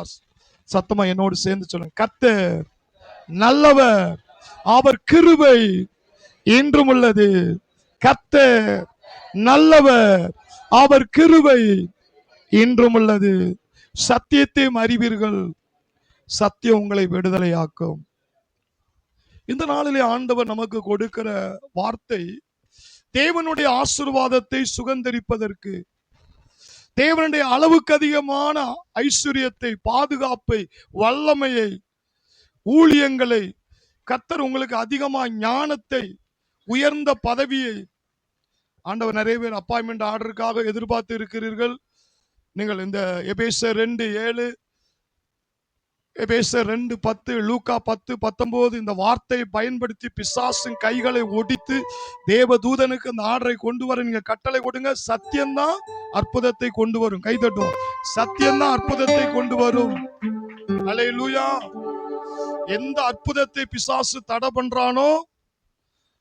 இருக்கிறார். சத்தமா என்னோடு சேர்ந்து சொல்லுங்க, கர்த்தர் நல்லவர், அவர் கிருபை என்றும் உள்ளது. கர்த்தர் நல்லவர், அவர் கிருபை என்றும் உள்ளது. சத்தியத்தையும் அறிவீர்கள், சத்தியம் உங்களை விடுதலையாக்கும். இந்த நாளிலே ஆண்டவர் நமக்கு கொடுக்கிற வார்த்தை தேவனுடைய ஆசீர்வாதத்தை சுகந்தரிப்பதற்கு, தேவனுடைய அளவுக்கு அதிகமான ஐஸ்வர்யத்தை, பாதுகாப்பை, வல்லமையை, ஊழியங்களை, கர்த்தர் உங்களுக்கு அதிகமா ஞானத்தை, உயர்ந்த பதவியை ஆண்டவர் நிறைய பேர் அப்பாயின்மெண்ட் ஆர்டருக்காக எதிர்பார்த்து இருக்கிறீர்கள். நீங்கள் இந்த எபேசியர் 2:7, எபேசியர் 2:10, லூக்கா 10:19 இந்த வார்த்தையை பயன்படுத்தி பிசாசின் கைகளை ஒடித்து தேவதூதனுக்கு அந்த ஆர்டரை கொண்டு வர நீங்க கட்டளை கொடுங்க. சத்தியம்தான் அற்புதத்தை கொண்டு வரும். கைதட்டும். சத்தியம்தான் அற்புதத்தை கொண்டு வரும். அல்லேலூயா. எந்த அற்புதத்தை பிசாசு தடை பண்றானோ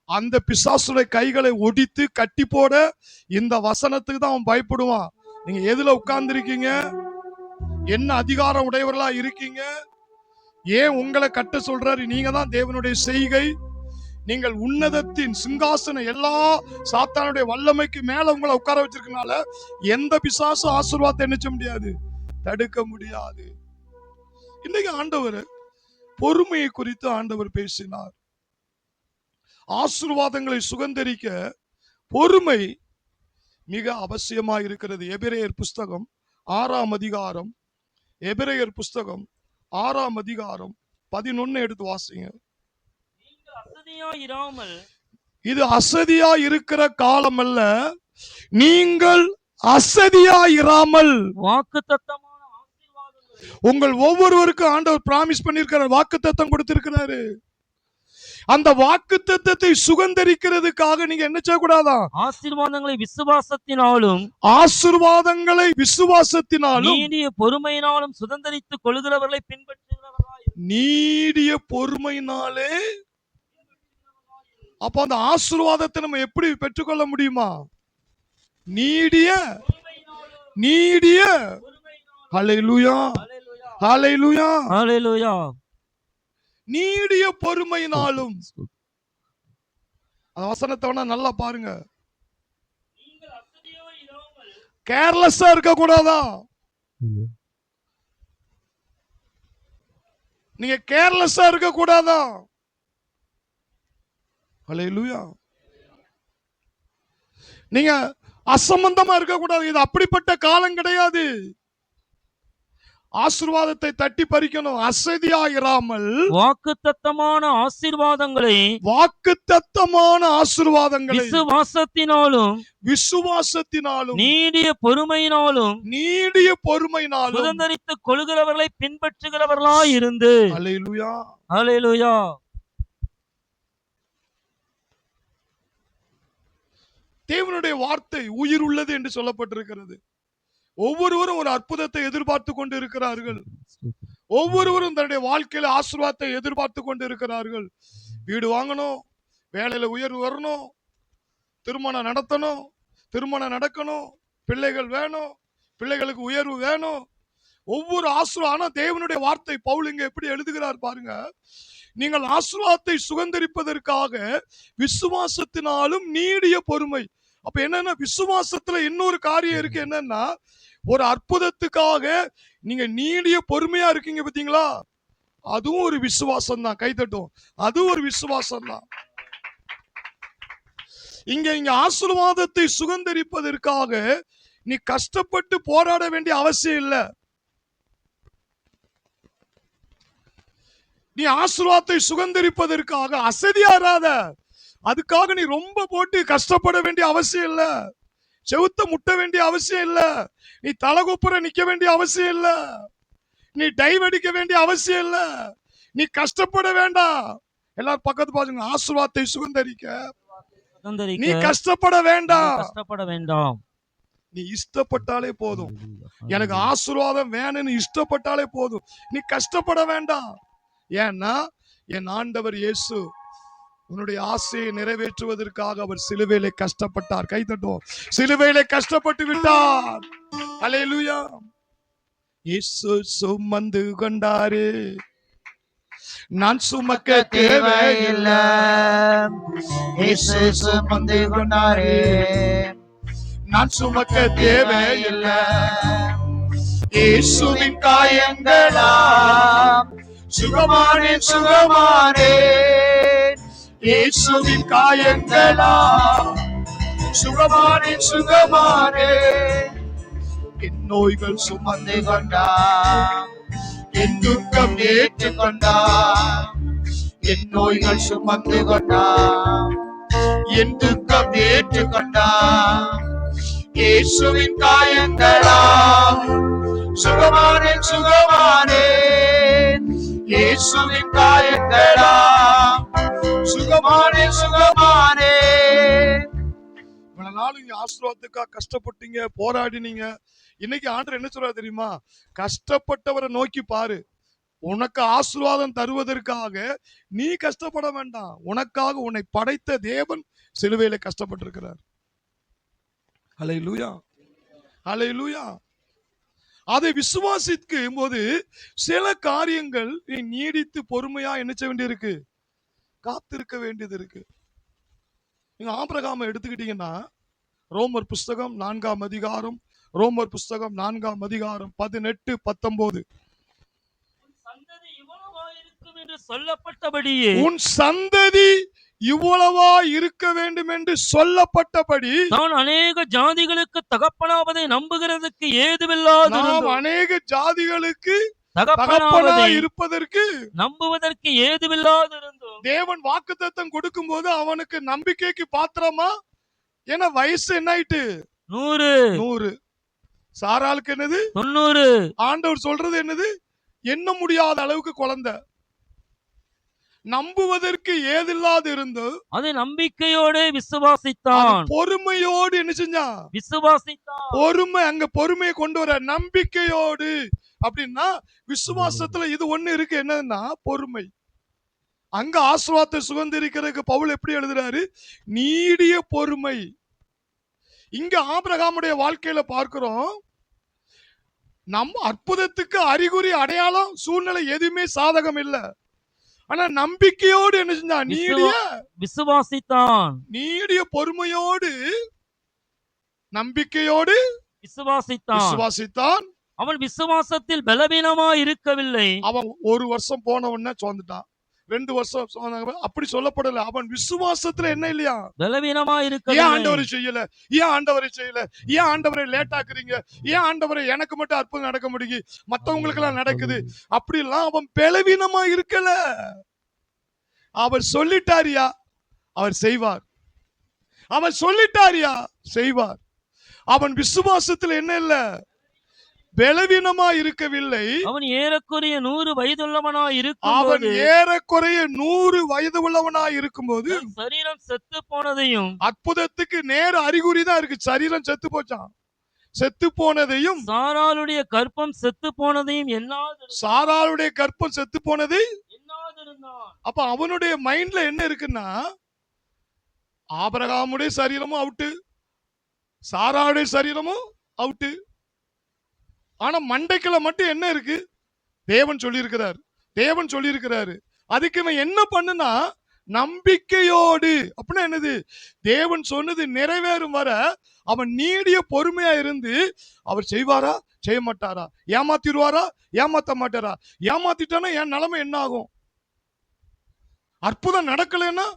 அந்த பிசாசுடைய கைகளை ஒடித்து கட்டி போட இந்த வசனத்துக்கு தான் அவன் பயப்படுவான். நீங்க எதுல உட்கார்ந்து இருக்கீங்க, என்ன அதிகாரம் உடையவர்களா இருக்கீங்க, ஏன் உங்களை கட்ட சொல்றாரு? நீங்க தான் தேவனுடைய செய்கை. நீங்கள் உன்னதத்தின் சிங்காசனம், எல்லா சாத்தானுடைய வல்லமைக்கு மேல உங்களை உட்கார வச்சிருக்கனால எந்த பிசாசு ஆசீர்வாதத்தை நினைச்ச முடியாது, தடுக்க முடியாது. இன்னைக்கு ஆண்டவர் பொறுமையை குறித்து ஆண்டவர் பேசினார். ஆசீர்வாதங்களை சுகந்தரிக்க பொறுமை மிக அவசியமா இருக்கிறது. எபிரேயர் புஸ்தகம் 6ஆம் அதிகாரம், எபிரேயர் புஸ்தகம் 6ஆம் அதிகாரம் 11 எடுத்து வாசிங்க. இது அசதியா இருக்கிற காலம் அல்ல, நீங்கள் அசதியா இராமல் வாக்குத்தத்தமான ஆசீர்வாதங்களை உங்கள் ஒவ்வொருவருக்கும் ஆண்டவர் பிராமிஸ் பண்ணியிருக்கிறார், வாக்குத்தத்தம் கொடுத்திருக்கிறாரு. அந்த வாக்குத்தத்தத்தை சுகந்தரிக்கிறதுக்காக நீங்க என்ன செய்யக்கூடாதா? ஆசீர்வாதங்களை விசுவாசத்தினாலும், ஆசீர்வாதங்களை விசுவாசத்தினாலும் நீடிய பொறுமையினாலும் சுதந்தரித்துக் கொள்கிறவர்களை பின்பற்றுகிறவர்களாய். நீடிய பொறுமையினாலே. அப்ப அந்த ஆசீர்வாதத்தை நம்ம எப்படி பெற்றுக்கொள்ள முடியுமா? நீடிய ஹல்லேலூயா, ஹல்லேலூயா, ஹல்லேலூயா. நீடிய பொறுமையினாலும். அந்த வசனத்தை வேணா நல்லா பாருங்க. கேர்லெஸ்ஸா இருக்க கூடாதா? நீங்க கேர்லெஸ்ஸா இருக்க கூடாதா? ஹல்லேலூயா. நீங்க அசம்பந்தமா இருக்க கூடாது. இது அப்படிப்பட்ட காலம் கிடையாது. ஆசீர்வாதத்தை தட்டி பறிக்கணும். அசதியா இராமல் வாக்குத்தத்தமான ஆசீர்வாதங்களை விசுவாசத்தினாலும் நீடிய பொறுமையினாலும் சுதந்தரித்துக் கொள்கிறவர்களை பின்பற்றுகிறவர்களாய் இருந்து. அல்லேலூயா, அல்லேலூயா. தேவனுடைய வார்த்தை உயிர் உள்ளது என்று சொல்லப்பட்டிருக்கிறது. ஒவ்வொருவரும் ஒரு அற்புதத்தை எதிர்பார்த்து கொண்டு இருக்கிறார்கள். ஒவ்வொருவரும் தன்னுடைய வாழ்க்கையில ஆசீர்வாதத்தை எதிர்பார்த்து கொண்டு இருக்கிறார்கள். வீடு வாங்கணும், வேலையில உயர்வு வரணும், திருமணம் நடத்தணும், திருமணம் நடக்கணும், பிள்ளைகள் வேணும், பிள்ளைகளுக்கு உயர்வு வேணும். ஒவ்வொரு ஆசீர்வாதம். ஆனா தேவனுடைய வார்த்தை பவுல் இங்க எப்படி எழுதுகிறார் பாருங்க. நீங்கள் ஆசீர்வாதத்தை சுகந்தரிப்பதற்காக விசுவாசத்தினாலும் நீடிய பொறுமை. அப்ப என்னன்னா, விசுவாசத்துல இன்னொரு காரியம் இருக்கு. என்னன்னா, ஒரு அற்புதத்துக்காக நீங்க நீடிய பொறுமையா இருக்கீங்க பாத்தீங்களா, அதுவும் ஒரு விசுவாசம் தான். கைதட்டும். அதுவும் ஒரு விசுவாசம் தான். இங்க ஆசீர்வாதத்தை சுகந்தரிப்பதற்காக நீ கஷ்டப்பட்டு போராட வேண்டிய அவசியம் இல்லை. நீ ஆசீர்வாதத்தை சுகந்தரிப்பதற்காக அசதியா இராத. அதுக்காக நீ ரொம்ப போட்டு கஷ்டப்பட வேண்டிய அவசியம் இல்ல. செவுத்த முட்ட வேண்டிய அவசியம் இல்ல. நீ தலகுப்புற நிக்க வேண்டிய அவசியம் இல்ல. நீ டைவ் அடிக்க வேண்டிய அவசியம் இல்ல. நீ கஷ்டப்பட வேண்டாம். எல்லாரும் பக்கத்து பாருங்க. ஆசீர்வாதத்தை சுகந்தரிக்க நீ கஷ்டப்பட வேண்டாம். நீ இஷ்டப்பட்டாலே போதும். எனக்கு ஆசீர்வாதம் வேணும்னு இஷ்டப்பட்டாலே போதும். நீ கஷ்டப்பட வேண்டாம். ஏன்னா என் ஆண்டவர் இயேசு உன்னுடைய ஆசையை நிறைவேற்றுவதற்காக அவர் சிலுவையிலே கஷ்டப்பட்டார். கைதட்டும். சிலுவையிலே கஷ்டப்பட்டு விட்டார். அல்லேலூயா. இயேசு சுமந்து கொண்டாரு, நான் சுமக்க தேவையில்லை. இயேசு சுமந்து கொண்டாரே, நான் சுமக்க தேவையில்லை. இயேசுவின் காயங்களாம் சுகமானே சுகமானே, இயேசுவின் காயங்களாம் சுகமானே சுகமானே. என் நோய்கள் வந்து சுமந்து கொண்டார், என் துக்கம் ஏற்றுக்கொண்டார். என் நோய்கள் சுமந்து கொண்டார், என் துக்கம் ஏற்றுக்கொண்டார். இயேசுவின் காயங்களாம் சுகமானே சுகமானே, இயேசுவின் காயங்களாம் சுகமானே சுகமானே. இவ்வளவு நாள் நீங்க ஆசீர்வாதத்துக்காக கஷ்டப்பட்டீங்க, போராடினீங்க. இன்னைக்கு ஆண்டவர் என்ன சொல்றாரு தெரியுமா? கஷ்டப்பட்டவரை நோக்கி பாரு. உனக்கு ஆசீர்வாதம் தருவதற்காக நீ கஷ்டப்பட வேண்டாம். உனக்காக உன்னை படைத்த தேவன் சிலுவையில கஷ்டப்பட்டிருக்கிறார். ஹல்லேலூயா, ஹல்லேலூயா. அதை விசுவாசிக்கும் போது சில காரியங்கள் நீ நீடித்து பொறுமையா என்ன செய்ய வேண்டியிருக்கு? காத்திருக்க வேண்டியது இருக்கு. நீங்க ஆபிரகாமை எடுத்துக்கிட்டீங்கன்னா, ரோமர் புஸ்தகம் 4ஆம் அதிகாரம், ரோமர் புஸ்தகம் 4ஆம் அதிகாரம் 18, 19. சந்ததி இவ்வளவாயிருக்கும் என்று சொல்லப்பட்டபடியே உன் சந்ததி இவ்வளவா இருக்க வேண்டும் என்று சொல்லப்பட்டபடி நான் அநேக ஜாதிகளுக்கு தகப்பனாவதை நம்புகிறதுக்கு ஏதுவில்லாது நாம் அநேக ஜாதிகளுக்கு தகப்பனா தகப்பனாவதை இருப்பதற்கு நம்புவதற்கு ஏதுவில்லாது இருந்தோம். தேவன் வாக்குத்தத்தம் கொடுக்கும் போது அவனுக்கு நம்பிக்கைக்கு பாத்திரமா? ஏன்னா வயசு என்ன ஆயிட்டு? 100. சாராளுக்கு என்னது? 90. ஆண்டவர் சொல்றது என்னது? எண்ண முடியாத அளவுக்கு குழந்தை. நம்புவதற்கு ஏதில்லாது இருந்து அதை நம்பிக்கையோடு விசுவாசித்தான். பொறுமையோடு என்ன செஞ்சான்? விசுவாசித்தான். பொறுமை, அங்க பொறுமையை கொண்டு வர. நம்பிக்கையோடு அப்படின்னா விசுவாசத்துல இது ஒண்ணு இருக்கு, என்னன்னா பொறுமை. அங்க ஆசீர்வாதத்தை சுதந்திரிக்கிறதுக்கு பவுல் எப்படி எழுதுறாரு? நீடிய பொறுமை. இங்க ஆபிரகாமுடைய வாழ்க்கையில பார்க்கிறோம், நம் அற்புதத்துக்கு அறிகுறி அடையாளம் சூழ்நிலை எதுவுமே சாதகம் இல்ல. ஆனா நம்பிக்கையோடு என்ன செஞ்சான்? விசுவாசித்தான். நீடிய பொறுமையோடு நம்பிக்கையோடு விசுவாசித்தான். அவன் விசுவாசத்தில் பலவீனமாய் இருக்கவில்லை. அவன் 1 வருஷம் போன உடனே சோர்ந்துட்டான், 2 வருஷம் அப்படி சொல்லப்படல. அவன் விசுவாசத்துல என்ன இல்லையா? பலவீனமாய் ஏன் இருக்கவில்லை. ஆண்டவரை செய்யல? ஏன் ஆண்டவரை செய்யல? ஏன் ஆண்டவரை லேட் ஆக்குறீங்க? ஏன் ஆண்டவரை எனக்கு மட்டும் அற்புதம் நடக்க முடியுது, மத்தவங்களுக்கு எல்லாம் நடக்குது? அப்படிலாம் அவன் பலவீனமா இருக்கல. அவர் சொல்லிட்டாரியா, அவர் செய்வார். அவர் சொல்லிட்டாரியா, செய்வார். அவன் விசுவாசத்தில் என்ன இல்ல? பலவீனமா இருக்கவில்லை. அவன் ஏறக்குறைய 100 வயதுள்ளவனாய் அவன் இருக்கும்போது ஏறக்குறைய 100 வயது உள்ளவனாய் இருக்கும்போது தன் சரீரம் செத்து போனதையும், அற்புதத்துக்கு நேர அறிகுறி தான் இருக்கு. சரீரம் செத்து போச்சான். செத்து போனதையும், சாராளுடைய கற்பம் செத்து போனதையும் சாராளுடைய கற்பம் செத்து போனதை எண்ணாதிருந்தான். அப்ப அவனுடைய மைண்ட்ல என்ன இருக்குன்னா, ஆபிரகாமுடைய சரீரமும் அவுட்டு, சாராளுடைய சரீரமும் அவுட்டு. ஆனா மண்டைக்குள்ள மட்டும் என்ன இருக்கு? தேவன் சொல்லியிருக்கிறார், தேவன் சொல்லியிருக்கிறாரு. அதுக்கு இவன் என்ன பண்ணுனா, நம்பிக்கையோடு. அப்படின்னா என்னது? தேவன் சொன்னது நிறைவேறும் வர அவன் நீடிய பொறுமையா இருந்து, அவர் செய்வாரா செய்ய மாட்டாரா, ஏமாத்திடுவாரா ஏமாத்த மாட்டாரா, ஏமாத்திட்டானா என் நிலைமை என்ன ஆகும்? அற்புதம் நடக்கலன்னா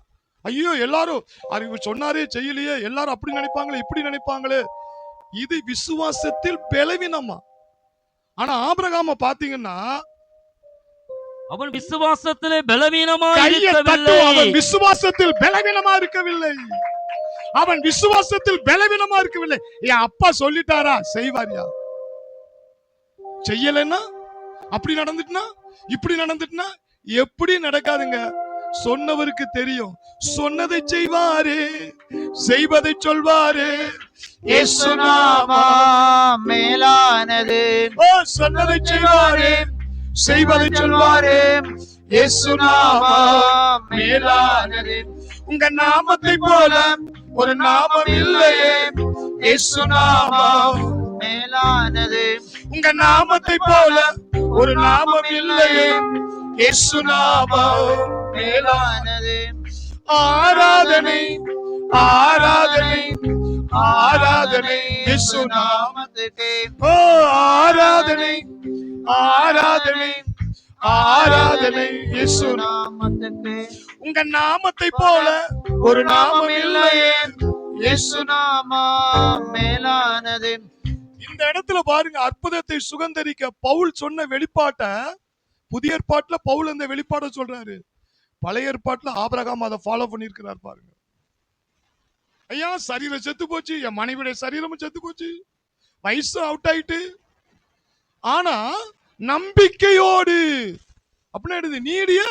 ஐயோ எல்லாரும் அறிவு சொன்னாரே செய்யலையே, எல்லாரும் அப்படி நினைப்பாங்களே இப்படி நினைப்பாங்களே. இது விசுவாசத்தில் பலவீனமா. ஆனா ஆபிரகாம பாத்தீங்கன்னா, அவன் விசுவாசத்திலே பலவீனமா கையை இருக்கவில்லை. தட்டு, அவன் விசுவாசத்தில் பலவீனமா இருக்கவில்லை. அவன் விசுவாசத்தில் பலவீனமா இருக்கவில்லை. என் அப்பா சொல்லிட்டாரா, செய்வாரியா? செய்யலன்னா, அப்படி நடந்துட்டுனா, இப்படி நடந்துட்டுனா, எப்படி நடக்காதுங்க. சொன்னவருக்கு தெரியும். சொன்னதை செய்வாரே, செய்வதை சொல்வாரே. இயேசு நாமம் மேலானது. ஓ, சொன்னதை செய்வாரே, செய்வதை சொல்வாரே. இயேசு நாமம் மேலானது. உங்க நாமத்தை போல ஒரு நாமம் இல்லையே. இயேசு நாமம் மேலானது. உங்க நாமத்தை போல ஒரு நாமம் இல்லையே. இயேசு நாமம் மேலானது. ஆராதனை ஆராதனை ஆராதனை இயேசு நாமம். நாமத்துக்கே ஓ ஆராதனை ஆராதனை ஆராதனை இயேசு நாமம். நாமத்துக்கே உங்க நாமத்தை போல ஒரு நாமம் இல்லையே. இயேசு நாமம் மேலானது. இந்த இடத்துல பாருங்க, அற்புதத்தை சுகந்தரிக்க பவுல் சொன்ன வெளிப்பாட்டை புதிய ஏற்பாட்டுல பவுல் அந்த வெளிப்பாட்டை சொல்றாரு. பழைய ஏற்பாட்டுல ஆபிரகாம் அதை ஃபாலோ பண்ணியிருக்கிறார் பாருங்க. ஐயா சரீரம் செத்து போச்சு, என் மனைவியுடைய சரீரமும் செத்து போச்சு, வயசு அவுட் ஆயிட்டு, ஆனா நம்பிக்கையோடு அப்படின்னா எடுது நீடிய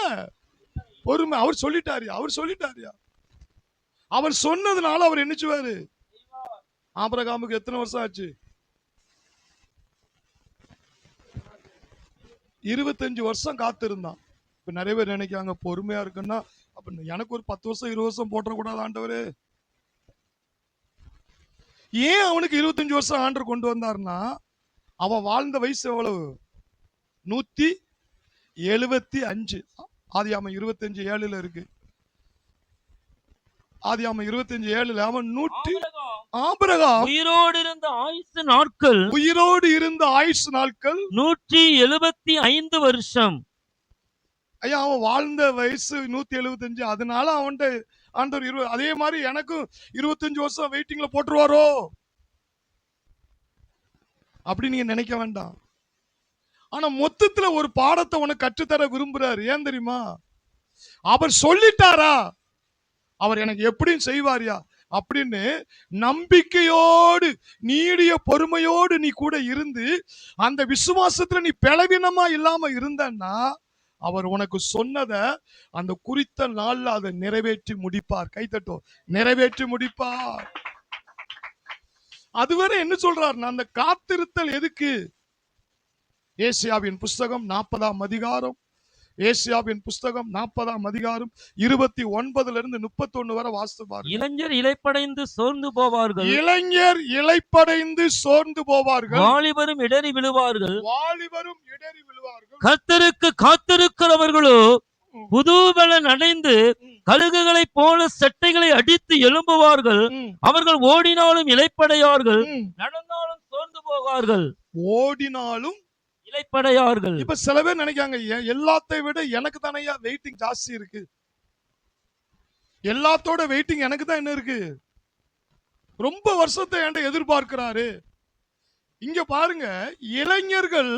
பொறுமை. அவர் சொல்லிட்டாரியா. அவர் சொன்னதுனால அவர் என்னச்சுவாரு. ஆபிரகாமுக்கு எத்தனை வருஷம் ஆச்சு? 25 வருஷம் காத்திருந்தான். இப்ப நிறைய பேர் நினைக்காங்க பொறுமையா இருக்குன்னா அப்ப எனக்கு ஒரு 10 வருஷம் 20 வருஷம் போட்டக்கூடாது ஆண்டவரு. ஏன் அவனுக்கு 25 வருஷம் ஆண்டவர் கொண்டு வந்தார்னா, அவன் வாழ்ந்த வயசு எவ்வளவு? 175. ஆதியாகமம் 25:7 இருக்கு. ஆதியாகமம் 25:7 அவன் ஆபிரகாம் உயிரோடு இருந்த ஆயுசு நாட்கள் 175 வருஷம். ஐயா அவன் வாழ்ந்த வயசு 175. அதனால அவன்கிட்ட ஆண்டவர் அதே மாதிரி எனக்கும் 25 வருஷம் வெயிட்டிங்ல போட்டுருவாரோ அப்படி நீங்க நினைக்க வேண்டாம். ஆனா மொத்தத்துல ஒரு பாடத்தை உனக்கு கற்றுத்தர விரும்புறாரு. ஏன் தெரியுமா? அவர் சொல்லிட்டாரா, அவர் எனக்கு எப்படியும் செய்வாரியா அப்படின்னு நம்பிக்கையோடு நீடிய பொறுமையோடு நீ கூட இருந்து அந்த விசுவாசத்துல நீ பலவீனமா இல்லாம இருந்தன்னா, அவர் உனக்கு சொன்னதை அந்த குறித்த நாள்ல அதை நிறைவேற்றி முடிப்பார். கைத்தட்டும், நிறைவேற்றி முடிப்பார். அதுவரை என்ன சொல்றாருன்னா, அந்த காத்திருத்தல் எதுக்கு? ஏசாயாவின் புஸ்தகம் 40ஆம் அதிகாரம், ஏசாயாவின் புஸ்தகம் 40ஆம் அதிகாரம் 29 இருந்து 31 வரை வாசித்து பாருங்க. இளைஞர் இளைப்படைந்து சோர்ந்து போவார்கள், இளைஞர் இளைப்படைந்து சோர்ந்து போவார்கள், வாலிபரும் இடறி விழுவார்கள். வாலிபரும் இடறி விழுவார்கள். கர்த்தருக்கு காத்திருக்கிறவர்களோ புதுபலன் அடைந்து கழுகுகளைப் போல செட்டைகளை அடித்து எழும்புவார்கள். அவர்கள் ஓடினாலும் இளைப்படையார்கள், நடந்தாலும் சோர்ந்து போவார்கள். ஓடினாலும் இளைப்படையார்கள். இப்ப சில பேர் நினைக்காங்க, எல்லாத்தை விட எனக்கு தானையா வெயிட்டிங் ஜாஸ்தி இருக்கு, எல்லாத்தோட வெயிட்டிங் எனக்கு தான் என்ன இருக்கு, ரொம்ப வருஷத்தை என்கிட்ட எதிர்பார்க்கிறாரு. இங்க பாருங்க, இளைஞர்கள்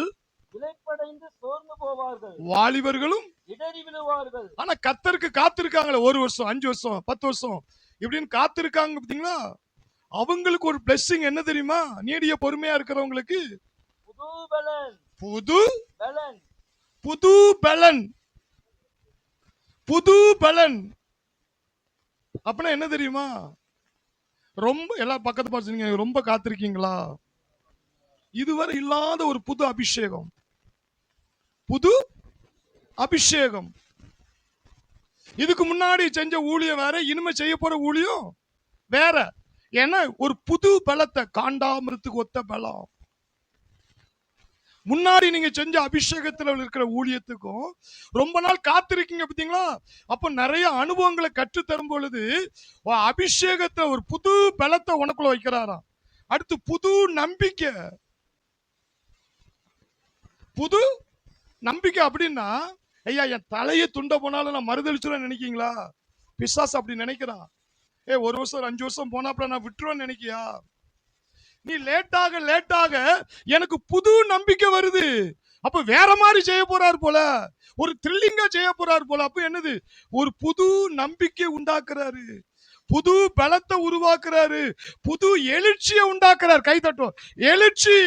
இளைப்படைந்து சோர்ந்து போவார்கள், வாலிபர்களும் இடறி விழுவார்கள். ஆனா கர்த்தருக்கு காத்திருக்காங்களே 1 வருஷம் 5 வருஷம் 10 வருஷம் இப்படின்னு காத்திருக்காங்க பாத்தீங்களா, அவங்களுக்கு ஒரு பிளெஸிங் என்ன தெரியுமா? நீடிய பொறுமையா இருக்கிறவங்களுக்கு புது பலன். அப்படின்னா என்ன தெரியுமா? ரொம்ப எல்லா பக்கத்து பார்த்து ரொம்ப காத்திருக்கீங்களா? இதுவரை இல்லாத ஒரு புது அபிஷேகம். இதுக்கு முன்னாடி செஞ்ச ஊழியம் வேற, இனிமே செய்ய போற ஊழியம் வேற. ஏன்னா ஒரு புது பலத்தை, காண்டாமிருத்துக்கு ஒத்த பலம். முன்னாடி நீங்க செஞ்ச அபிஷேகத்துல இருக்கிற ஊழியத்துக்கும் ரொம்ப நாள் காத்திருக்கீங்க பாத்தீங்களா, அப்ப நிறைய அனுபவங்களை கற்று தரும் பொழுது அபிஷேகத்தை ஒரு புது பலத்தை உனக்குள்ள வைக்கிறாராம். அடுத்து புது நம்பிக்கை அப்படின்னா, ஐயா என் தலையை துண்ட போனாலும் நான் மறுதளிச்சுன்னு நினைக்கீங்களா? பிசாசு அப்படி நினைக்கிறான். 1 வருஷம் 5 வருஷம் போனாப்புல நான் விட்டுருவேன்னு நினைக்கியா? நீ லேட்டாக எனக்கு புது நம்பிக்கை வருது. அப்ப வேற மாதிரி செய்ய போறார் போல, ஒரு த்ரில்லிங்கா செய்ய போறார் போல. அப்ப என்னது? ஒரு புது நம்பிக்கை உண்டாக்குறாரு, புது பலத்தை உருவாக்குறாரு, புது எழுச்சியை உண்டாக்குறார். கை தட்டும், எழுச்சி.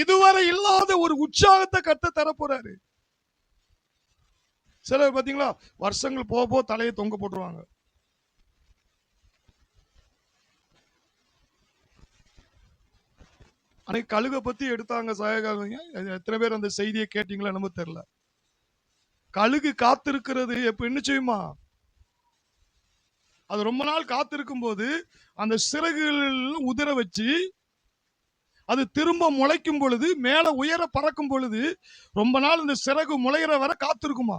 இதுவரை இல்லாத ஒரு உற்சாகத்தை கத்த தர போறாரு. சிலர் பாத்தீங்களா, வருஷங்கள் போக தலையை தொங்க போட்டுருவாங்க. அன்னைக்கு கழுகை பத்தி எடுத்தாங்க சகாயங்க. எத்தனை பேர் அந்த செய்தியை கேட்டீங்களா நம்ம தெரியல. கழுகு காத்திருக்கிறது எப்ப என்ன செய்யுமா? அது ரொம்ப நாள் காத்திருக்கும் போது அந்த சிறகுகள் உதிர வச்சு அது திரும்ப முளைக்கும் பொழுது மேல உயர பறக்கும் பொழுது ரொம்ப நாள் இந்த சிறகு முளைகிற வரை காத்திருக்குமா.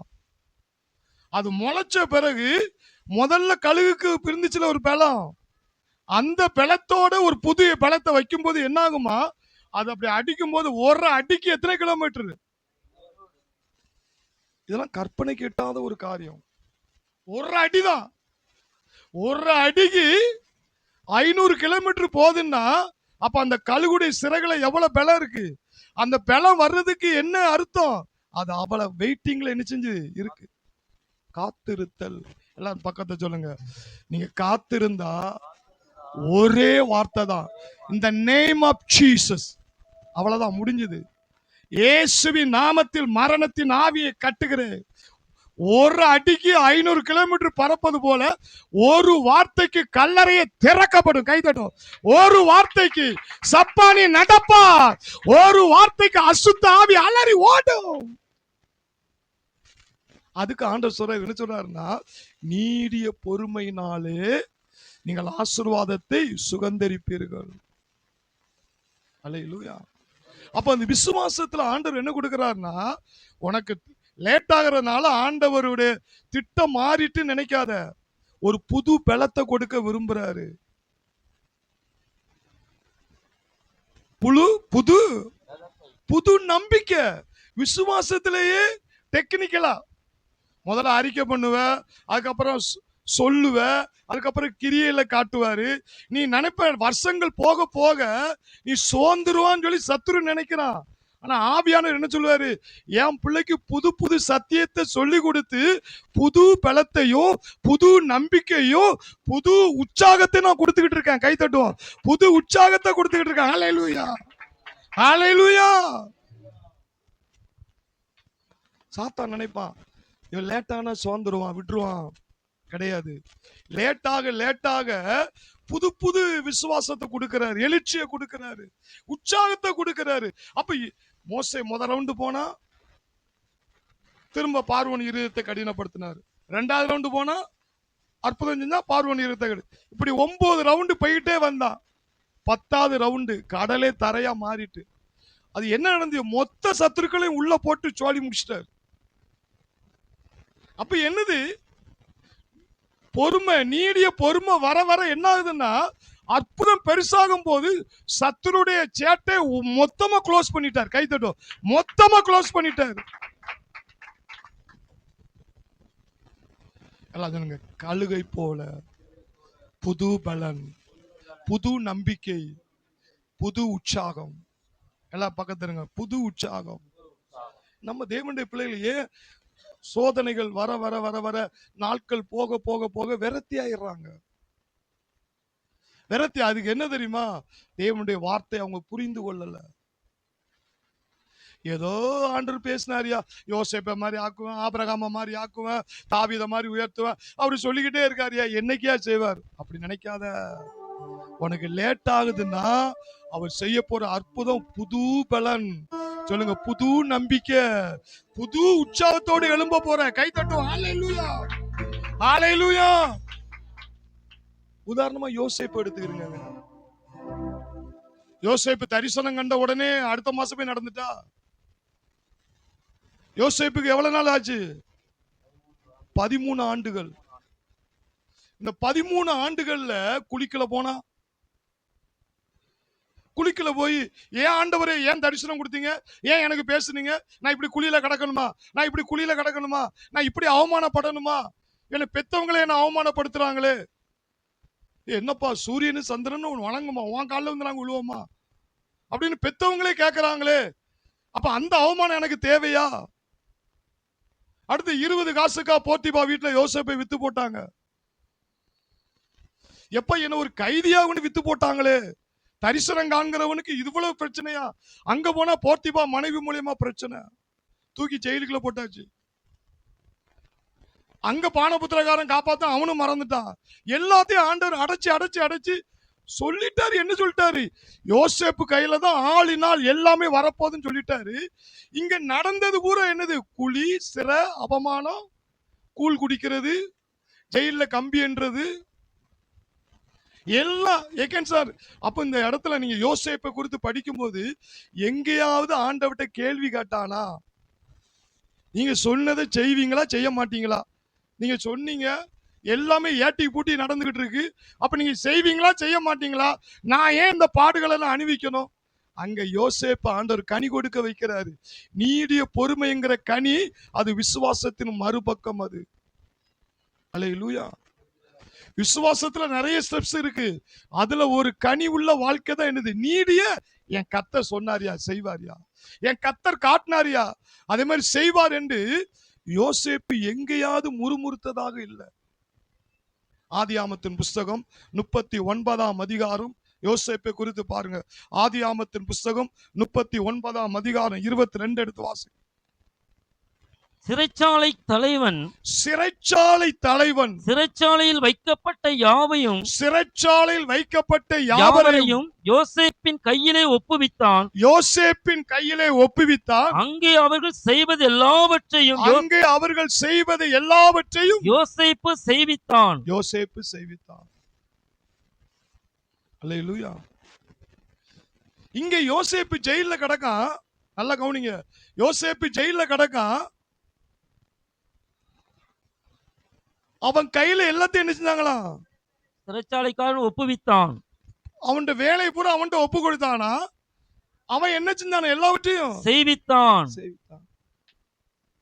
அது முளைச்ச பிறகு முதல்ல கழுகுக்கு பிரிந்துச்சுல ஒரு பழம், அந்த பழத்தோட ஒரு புதிய பழத்தை வைக்கும் போது என்ன ஆகுமா, அது அப்படி அடிக்கும் போது ஒரு அடிக்கு எத்தனை கிலோமீட்டர்? இதெல்லாம் கற்பனை கேட்டாத ஒரு காரியம். ஒரு அடிதான், ஒரு அடிக்கு 500 கிலோமீட்டர் போகுதுன்னா அப்ப அந்த கழுகுடைய சிறகுல எவ்வளவு பலம் இருக்கு. அந்த பலம் வர்றதுக்கு என்ன அர்த்தம்? அது அவ்வளவு வெயிட்டிங்ல என்ன செஞ்சு இருக்கு. காத்திருத்தல். எல்லாம் பக்கத்தை சொல்லுங்க, நீங்க காத்திருந்தா ஒரே வார்த்தை தான், இந்த நேம் ஆஃப் ஜீசஸ், அவ்வளவுதான், முடிஞ்சது. இயேசுவின் நாமத்தில் மரணத்தின் ஆவியை கட்டுகிறேன். ஒரு அடிக்கு 500 கிலோமீட்டர் பறப்பது போல ஒரு வார்த்தைக்கு கல்லறையை திறக்கப்படும். கைதட்டும். ஒரு வார்த்தைக்கு சப்பானி நடப்பா, ஒரு வார்த்தைக்கு அசுத்த ஆவி அலறி ஓடும். அதுக்கு ஆண்டவர் சொல்றாரு, என்ன சொல்றாருன்னா, நீடிய பொறுமையினாலே நீங்கள் ஆசீர்வாதத்தை சுகந்தரிப்பீர்கள். அல்லேலூயா. அப்ப அந்த விசுவாசத்துல ஆண்டவர் என்ன கொடுக்கிறாருன்னா, உனக்கு லேட் ஆகிறதுனால ஆண்டவருடைய திட்டம் மாறிட்டு நினைக்காத, ஒரு புது பலத்தை கொடுக்க விரும்புறாரு. புது புது நம்பிக்கை. விசுவாசத்திலேயே டெக்னிக்கலா முதல்ல அறிக்கை பண்ணுவ, அதுக்கப்புறம் சொல்லுவ, அதுக்கப்புறம் கிரியையில காட்டுவாரு. நீ நினைப்ப வருஷங்கள் போக போக நீ சோர்ந்துருவான்னு சொல்லி சத்துரு நினைக்கிறான். ஆனா ஆவியானவர் என்ன சொல்லுவாரு, என் பிள்ளைக்கு புது புது சத்தியத்தை சொல்லி கொடுத்து புது பலத்தையும் புது நம்பிக்கையும் புது உற்சாகத்தை நான் கொடுத்துக்கிட்டு இருக்கேன். கை தட்டுவோம். புது உற்சாகத்தை கொடுத்துக்கிட்டு இருக்கேன். ஹல்லேலூயா, ஹல்லேலூயா. சாத்தான் நினைப்பான், இவன் லேட்டானா சோர்ந்துருவான், விட்டுருவான். கிடையாது. லேட்டாக புது புது விசுவாசத்தை கொடுக்கிறாரு, எழுச்சியை கொடுக்கிறாரு, உற்சாகத்தை கொடுக்கிறாரு. அப்ப மோசே முதல் ரவுண்டு போனா திரும்ப பார்வோன் இருதயத்தை கடினப்படுத்தினாரு. 2வது ரவுண்டு போனா அற்புதம் செஞ்சா பார்வோன் இருதயத்தை இப்படி 9 ரவுண்டு போயிட்டே வந்தான். 10வது ரவுண்டு கடலே தரையா மாறிட்டு, அது என்ன நடந்தது, மொத்த சத்துருக்களையும் உள்ள போட்டு சோழி முடிச்சிட்டாரு. அப்ப என்னது பொறுமை, நீடிய பொறுமை வர வர என்ன ஆகுதுன்னா, அற்புதம் பெருசாகும் போது சத்துருடைய சேட்டை மொத்தமா க்ளோஸ் பண்ணிட்டார். கை தட்டும். மொத்தமா க்ளோஸ் பண்ணிட்டார். கழுகை போல புது பலன், புது நம்பிக்கை, புது உற்சாகம். எல்லாம் பக்கத்துங்க, புது உற்சாகம். நம்ம தேவனுடைய பிள்ளைகளையே சோதனைகள் வர வர வர வர நாட்கள் போக போக போக விரக்தி ஆயிடுறாங்க. விரக்தி. அதுக்கு என்ன தெரியுமா, தேவனுடைய வார்த்தை அவங்க புரிந்து கொள்ளல. ஏதோ ஆண்டவர் பேசினாரியா, யோசேப்பை மாதிரி ஆக்குவேன், ஆபிரகாம மாதிரி ஆக்குவேன், தாவீத மாதிரி உயர்த்துவேன், அவரு சொல்லிக்கிட்டே இருக்காரியா, என்னைக்கியா செய்வார். அப்படி நினைக்காத. உனக்கு லேட் ஆகுதுன்னா அவர் செய்ய போற அற்புதம் புது பலன். சொல்லுங்க, புது நம்பிக்கை, புது உற்சாகத்தோடு எழும்ப போற. கை தட்டும். ஹல்லேலூயா, ஹல்லேலூயா. உதாரணமா யோசேப்பு எடுத்துக்கிறீங்க. யோசேப்பு தரிசனம் கண்ட உடனே அடுத்த மாசமே நடந்துட்டா. யோசேப்புக்கு எவ்வளவு நாள் ஆச்சு? 13 ஆண்டுகள். இந்த 13 ஆண்டுகள்ல குளிக்கல போனா, குளிக்கல போய், ஏன் ஆண்டவரே ஏன் தரிசனம் கொடுத்தீங்க, ஏன் எனக்கு பேசுனீங்க, நான் இப்படி குழியில கிடக்கணுமா, நான் இப்படி குழியில கிடக்கணுமா, நான் இப்படி அவமானப்படணுமா, என்னை பெத்தவங்களே என்ன அவமானப்படுத்துறாங்களே, என்னப்பா சூரியனு சந்திரன் வணங்குமா, உன் காலில் வந்து நாங்க விழுவோமா அப்படின்னு பெத்தவங்களே கேட்கறாங்களே, அப்ப அந்த அவமானம் எனக்கு தேவையா? அடுத்து 20 காசுக்கா போத்திபா வீட்டுல யோசேப்பை வித்து போட்டாங்க. எப்ப என்ன ஒரு கைதியா வித்து போட்டாங்களே, தரிசனம் காண்கிறவனுக்கு இவ்வளவு பிரச்சனையா? அங்க போனா போத்திபா மனைவி மூலியமா பிரச்சனை, தூக்கி ஜெயிலுக்குள்ள போட்டாச்சு. அங்க பானபுத்திரக்காரன் காப்பாத்த அவனும் மறந்துட்டான். எல்லாத்தையும் ஆண்டவர் அடைச்சு அடைச்சு அடைச்சு சொல்லிட்டாரு. என்ன சொல்லிட்டாரு? யோசேப்பு கையில தான் ஆளினால் எல்லாமே வரப்போகுதுன்னு சொல்லிட்டாரு. இங்க நடந்தது பூரா என்னது? குழி, சிறை, அவமானம், கூழ் குடிக்கிறது, ஜெயில கம்பி என்றது, எல்லாம் ஏகன் சார். அப்ப இந்த இடத்துல நீங்க யோசேப்பை குறித்து படிக்கும்போது எங்கேயாவது ஆண்டவர்ட்ட கேள்வி கேட்டானா? நீங்க சொன்னதை செய்வீங்களா செய்ய மாட்டீங்களா? நீங்க சொன்னீங்க எல்லாமே ஏட்டி பூட்டி நடந்துகிட்டு இருக்கு. அப்ப நீங்க செய்வீங்களா செய்ய மாட்டீங்களா? நான் ஏன் இந்த பாடுகளை எல்லாம் அனுபவிக்கணும்? அங்க யோசேப்பு ஆண்டவர் கனி கொடுக்க வைக்கிறாரு. நீடிய பொறுமைங்கிற கனி, அது விசுவாசத்தின் மறுபக்கம். அது அல்லேலூயா. விசுவாசத்துல நிறைய ஸ்டெப்ஸ் இருக்கு. அதுல ஒரு கனி உள்ள வாழ்க்கை தான் என்னது? நீடிய. என் கர்த்தர் சொன்னாரியா செய்வாரியா, என் கர்த்தர் காட்டினாரியா அதே மாதிரி செய்வார் என்று யோசேப்பு எங்கேயாவது முறுமுறுத்ததாக இல்லை. ஆதியாமத்தின் புஸ்தகம் 39ஆம் அதிகாரம் யோசேப்பை குறித்து பாருங்க. ஆதியாமத்தின் புஸ்தகம் 39ஆம் அதிகாரம் 22 எடுத்து வாசி. சிறைச்சாலை தலைவன் சிறைச்சாலையில் வைக்கப்பட்ட யாவையும் யோசேப்பின் கையிலே ஒப்புவித்தான். அங்கே அவர்கள் செய்வது எல்லாவற்றையும் யோசேப்பு செய்வித்தான். அல்லேலூயா. இங்க யோசேப்பு ஜெயில கிடக்கான். நல்லா கவனிங்க. யோசேப்பு ஜெயில கிடக்கான். அவன் கையில எல்லாத்தையும் என்ன செஞ்சாங்களாம்? சிறைச்சாலைக்காரன் ஒப்புவித்தான். அவன் வேலையை பூரா அவன்கிட்ட ஒப்பு கொடுத்தானா? அவன் என்ன செஞ்சான்? எல்லாவற்றையும் செய்வித்தான்.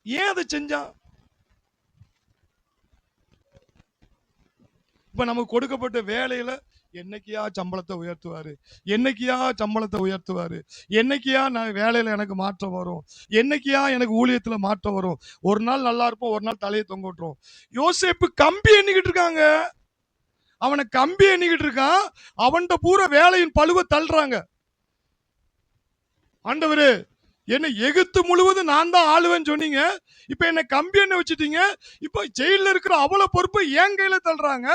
ஏன் அதை செஞ்சான்? இப்ப நமக்கு கொடுக்கப்பட்ட வேலையில என்னைக்கியா சம்பளத்தை உயர்த்துவாரு, என்னைக்கியா நான் வேலையில எனக்கு மாற்றம் வரும், என்னைக்கியா எனக்கு ஊழியத்துல மாற்றம் வரும். ஒரு நாள் நல்லா இருப்போம், ஒரு நாள் தலையை தொங்க விட்டுரும். யோசேப்பு கம்பி எண்ணிக்கிட்டு இருக்காங்க. அவனை கம்பி எண்ணிக்கிட்டு இருக்கான். அவன்கிட்ட பூரா வேலையின் பழுவ தள்ளுறாங்க. ஆண்டவரே, என்ன எகிப்து முழுவதும் நான் தான் ஆளுவேன்னு சொன்னீங்க, இப்ப என்ன கம்பி என்ன வச்சுட்டீங்க, இப்ப ஜெயில இருக்கிற அவ்வளவு பொறுப்பு என் கையில தள்ளுறாங்க.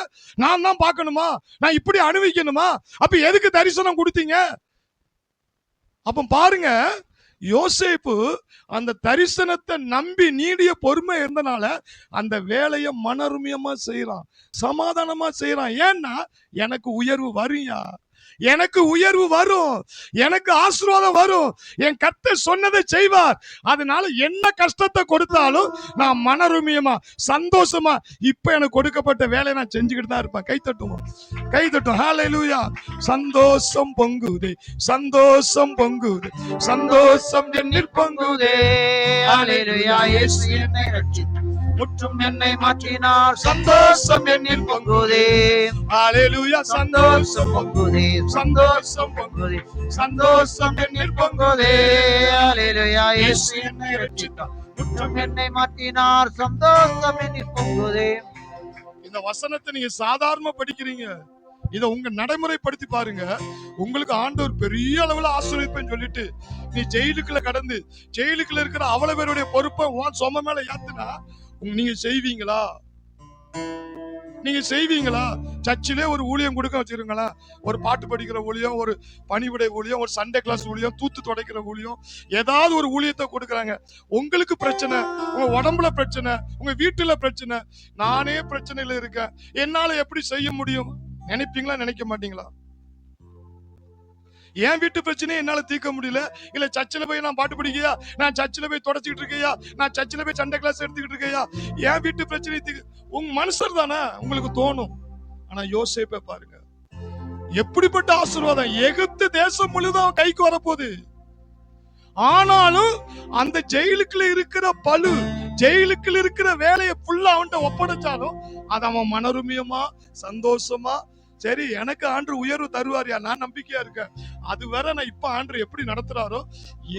நான் தான் பார்க்கணுமா? நான் இப்படி அனுபவிக்கணுமா? அப்ப எதுக்கு தரிசனம் கொடுத்தீங்க? அப்ப பாருங்க, யோசேப்பு அந்த தரிசனத்தை நம்பி நீடிய பொறுமை இருந்தனால அந்த வேலையை மனருமியமா செய்யறான், சமாதானமா செய்யறான். ஏன்னா எனக்கு உயர்வு வரும்யா, எனக்கு உயர்வு வரும், எனக்கு ஆசீர்வாதம் வரும், என் கர்த்தர் சொன்னதை செய்வார். அதனால என்ன கஷ்டத்தை கொடுத்தாலும் நான் மனருமியமா சந்தோஷமா இப்ப எனக்கு கொடுக்கப்பட்ட வேலையை நான் செஞ்சுக்கிட்டு தான் இருப்பேன். கைத்தட்டும். ஹல்லேலூயா. சந்தோஷம் பொங்குதே, சந்தோஷம் பொங்குதே, சந்தோஷம் என்னில் பொங்குதே. ஹல்லேலூயா. இயேசு என்னை ரட்சித்தார், முற்றும் என்னை மாற்றினார். சந்தோஷம் என்னில் பொங்குதே. ஹல்லேலூயா. சந்தோஷம் பொங்குதே, சந்தோஷம் பொங்குதே, சந்தோஷம் என்னில் பொங்குதே. ஹல்லேலூயா. இயேசு என்னை ரட்சித்தார், முற்றும் என்னை மாற்றினார். சந்தோஷம் என்னில் பொங்குதே. இந்த வசனத்தை நீங்க சாதாரண படிக்கிறீங்க, இதை உங்க நடைமுறைப்படுத்தி பாருங்க. உங்களுக்கு ஆண்டவர் பெரிய அளவுல ஆசீர்வதிப்பேன்னு சொல்லிட்டு நீ ஜெயிலுக்குள்ள கடந்து ஜெயிலுக்குள்ள இருக்கிற அவ்வளவு பேருடைய பொறுப்பை உன் சொம மேல ஏத்துனா நீங்க செய்வீங்களா? சர்ச்சிலே ஒரு ஊழியம் கொடுக்க வச்சிருங்களா, ஒரு பாட்டு படிக்கிற ஊழியம், ஒரு பணிவிடை ஊழியம், ஒரு சண்டே கிளாஸ் ஊழியம், தூத்து துடைக்கிற ஊழியம், ஏதாவது ஒரு ஊழியத்தை கொடுக்குறாங்க. உங்களுக்கு பிரச்சனை, உங்க உடம்புல பிரச்சனை, உங்க வீட்டுல பிரச்சனை, நானே பிரச்சனையில இருக்கேன், என்னால எப்படி செய்ய முடியும் நினைப்பீங்களா? நினைக்க மாட்டீங்களா? என் வீட்டு பிரச்சனையை என்னால தீர்க்க முடியல, இல்ல சர்ச்சில் போய் நான் பாட்டு படிக்கையா, நான் சர்ச்சில் போய் தொடச்சிக்கிட்டு இருக்கையா, நான் சர்ச்சில் போய் சண்டே கிளாஸ் எடுத்துக்கிட்டு இருக்கையா, என் வீட்டு பிரச்சனை உங்க மனுஷர் தானே உங்களுக்கு தோணும். ஆனா யோசேப்பை பாருங்க, எப்படிப்பட்ட ஆசீர்வாதம்! எகிப்து தேசம் முழுதும் கைக்கு வரப்போகுது. ஆனாலும் அந்த ஜெயிலுக்குள்ள இருக்கிற பழு, ஜெயிலுக்குள்ள இருக்கிற வேலையை ஃபுல்லா அவன்கிட்ட ஒப்படைச்சாலும் அது அவன் மனருமியமா சந்தோஷமா, சரி எனக்கு ஆண்டு உயர்வு தருவாரியா, நான் நம்பிக்கையா இருக்கேன், அது வேற நான் இப்ப ஆண்டு எப்படி நடத்துறாரோ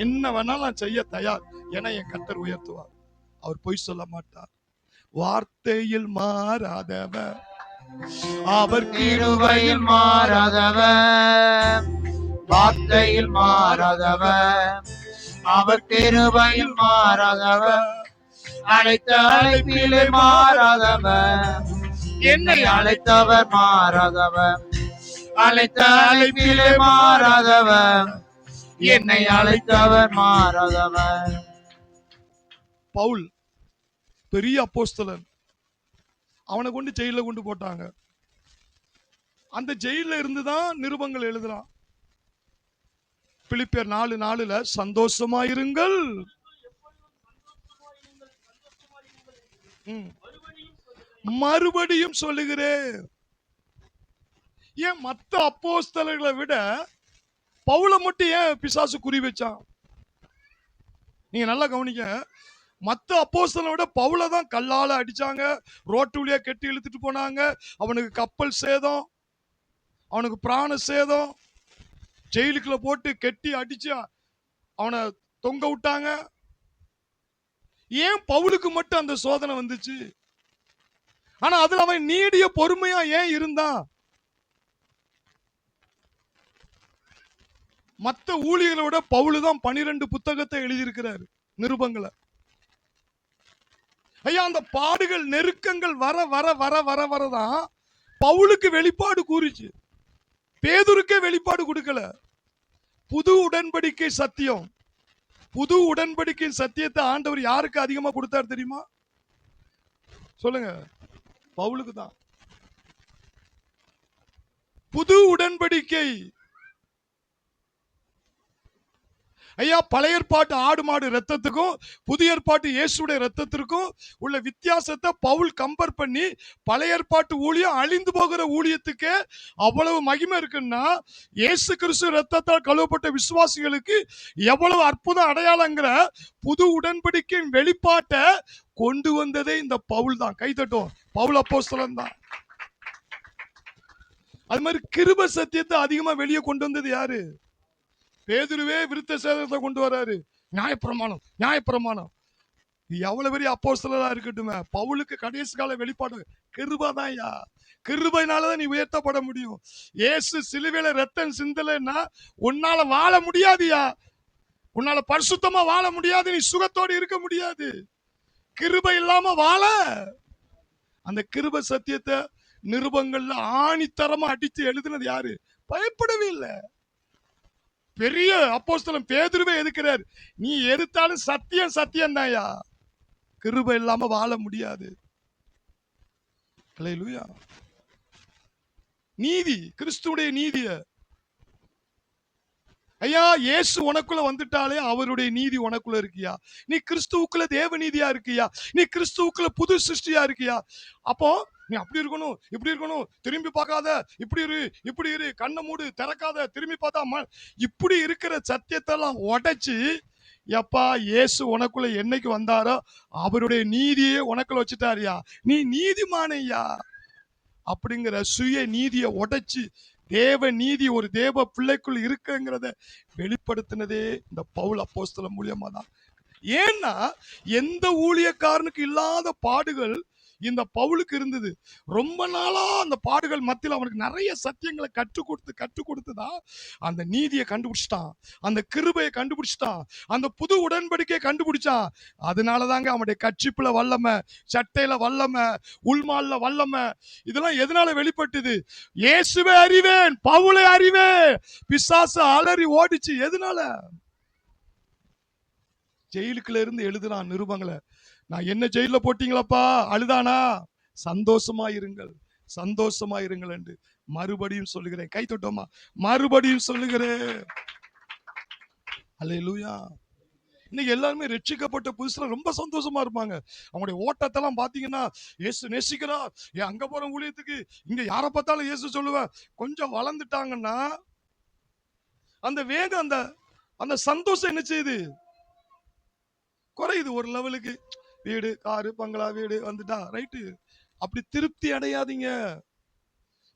என்ன வேணாலும் நான் செய்ய தயார், ஏன்னா என் கர்த்தர் உயர்த்துவார். அவர் பொய் சொல்ல மாட்டார். வார்த்தையில் மாறாதவர், அவர் கிருபையில் மாறாதவர், வார்த்தையில் மாறாதவர், அவர் கிருபையில் மாறாதவர், அழைத்த அழைப்பிலே மாறாதவர், என்னை அழைத்தவர் மாறாதவர், அழைத்த அழைப்பிலே மாறாதவர், என்னை அழைத்தவர் மாறாதவர். பவுல் பெரிய அப்போஸ்தலன், அவனை கொண்டு ஜெயில கொண்டு போட்டாங்க. அந்த ஜெயில இருந்துதான் நிருபங்கள் எழுதலாம். பிலிப்பியர் 4:4 சந்தோஷமாயிருங்கள். மறுபடியும் சொல்லுகிறேன். ஏன் மத்த அப்போஸ்தலர்களை விட பவுல மட்டும் ஏன் பிசாசு குறி வச்சான்? நீங்க நல்லா கவனிக்க. மத்த அப்போஸ்தலனை விட பவுல தான் கல்லால அடிச்சாங்க, ரோட்டு வழியா கெட்டி இழுத்துட்டு போனாங்க. அவனுக்கு கப்பல் சேதம், அவனுக்கு பிராண சேதம், ஜெயிலுக்குள்ள போட்டு கெட்டி அடிச்சு அவனை தொங்க விட்டாங்க. ஏன் பவுலுக்கு மட்டும் அந்த சோதனை வந்துச்சு? ஆனா அதுல அவன் நீடிய பொறுமையா ஏன் இருந்தான்? மத்த ஊழியர்களை விட பவுலு தான் 12 புத்தகத்தை எழுதியிருக்கிறார், நிருபங்களை. ஐயா, அந்த பாடுகள் நெருக்கங்கள் வர வர வர வர வரதான் பவுலுக்கு வெளிப்பாடு கூறிச்சு. பேதுருக்கே வெளிப்பாடு கொடுக்கல. புது உடன்படிக்கை சத்தியம், புது உடன்படிக்கை சத்தியத்தை ஆண்டவர் யாருக்கு அதிகமா கொடுத்தார் தெரியுமா? சொல்லுங்க. பவுலுக்கு தான். புது உடன்படிக்கை. ஐயா, பழைய ஏற்பாட்டு ஆடு மாடு ரத்தத்துக்கும் புதிய ஏற்பாட்டு இயேசுடைய ரத்தத்திற்கும் உள்ள வித்தியாசத்தை பவுல் கம்பேர் பண்ணி, பழைய ஏற்பாட்டு ஊழியம் அழிந்து போகிற ஊழியத்துக்கு அவ்வளவு மகிமை இருக்குன்னா, இயேசு கிறிஸ்து ரத்தத்தால் கழுவப்பட்ட விசுவாசிகளுக்கு எவ்வளவு அற்புதம் அடையாளங்கிற புது உடன்படிக்கையின் வெளிப்பாட்டை கொண்டு வந்ததே இந்த பவுல் தான். கை தட்டுவோம். பவுல் அப்போஸ்தலன் தான். அது மாதிரி கிருபை சத்தியத்தை அதிகமா வெளியே கொண்டு வந்தது யாரு? பேதுருவே விருத்த சேதத்தை கொண்டு வராரு. நியாயப்பிரமாணம், நியாயப்பிரமாணம். எவ்வளவு பெரிய அப்போஸ்தலரா இருக்கட்டுமே, பவுலுக்கு கடைசி கால வெளிப்பாடு கிருபைதான். கிருபைனாலதான் நீ உயர்த்தப்பட முடியும். இயேசு சிலுவையில ரத்தம் சிந்தலைன்னா உன்னால வாழ முடியாதுயா. உன்னால பரிசுத்தமா வாழ முடியாது. நீ சுகத்தோடு இருக்க முடியாது. கிருபை இல்லாம வாழ. அந்த கிருபை சத்தியத்தை நிருபங்கள்ல ஆணித்தரமா அடித்து எழுதினது யாரு? பயப்படவே இல்லை. பெரிய அப்போஸ்தலன் பேதுருவே எதுக்கிறார். நீ எதுத்தாலும் சத்தியம் சத்தியம் தான்யா. கிருபை இல்லாம வாழ முடியாது. அல்லேலூயா. நீதி, கிறிஸ்துவுடைய நீதிய ஐயா, இயேசு உனக்குள்ள வந்துட்டாலே அவருடைய நீதி உனக்குள்ள இருக்கியா? நீ கிறிஸ்துவுக்குள்ள தேவ நீதியா இருக்கியா? நீ கிறிஸ்துவுக்குள்ள புது சிருஷ்டியா இருக்கியா? அப்போ நீ அப்படி இருக்கணும், இப்படி இருக்கணும், திரும்பி பார்க்காத, இப்படி இரு, இப்படி இரு, கண்ணை மூடு, திறக்காத, திரும்பி பார்த்தா, இப்படி இருக்கிற சத்தியத்தெல்லாம் உடைச்சு, எப்பா இயேசு உனக்குள்ள என்னைக்கு வந்தாரோ அவருடைய நீதியே உனக்குள்ள வச்சுட்டாரியா. நீ நீதிமானையா அப்படிங்கிற சுய நீதியை உடைச்சு தேவ நீதி ஒரு தேவ பிள்ளைக்குள் இருக்குங்கிறத வெளிப்படுத்தினதே இந்த பவுல் அப்போஸ்தலன் மூலியமா தான். ஏன்னா எந்த ஊழியக்காரனுக்கு இல்லாத பாடுகள் இந்த பவுலுக்கு இருந்தது. ரொம்ப நாளா அந்த பாடுகள் மத்தியில் அவனுக்கு நிறைய சத்தியங்களை கற்றுக் கொடுத்துதான் அந்த நீதியை கண்டுபிடிச்சிட்டான், அந்த கிருபையை கண்டுபிடிச்சிட்டான், அந்த புது உடன்படிக்கையை கண்டுபிடிச்சான். அதனாலதாங்க அவனுடைய கட்சிப்புல வல்லமை, சட்டையில வல்லமை, உள்மால்ல வல்லமை. இதெல்லாம் எதனால வெளிப்பட்டது? இயேசுவை அறிவேன், பவுலை அறிவேன். பிசாசு அலறி ஓடிச்சு. எதனால? ஜெயிலுக்குள்ள இருந்து எழுதுறான் நிருபங்களை. நான் என்ன ஜெயில போட்டீங்களப்பா? அழுதானா? சந்தோஷமா இருங்கள், சந்தோஷமா இருங்கள் என்று மறுபடியும் சொல்லுகிறேன். கை தொட்டோமா? மறுபடியும் சொல்லுகிறேன். அல்லேலூயா. இன்னைக்கு எல்லாருமே ரட்சிக்கப்பட்ட புதுசுல ரொம்ப சந்தோஷமா இருப்பாங்க. அவங்களுடைய ஓட்டத்தெல்லாம் பாத்தீங்கன்னா, இயேசு நேசிக்கிறார், ஏன் அங்க போற ஊழியத்துக்கு, இங்க யாரை பார்த்தாலும் இயேசு சொல்லுவேன். கொஞ்சம் வளர்ந்துட்டாங்கன்னா அந்த வேகம், அந்த அந்த சந்தோஷம் என்ன செய்யுது? குறையுது. ஒரு லெவலுக்கு வீடு, காரு, பங்களா, வீடு வந்துட்டா ரைட்டு, அப்படி திருப்தி அடையாதீங்க.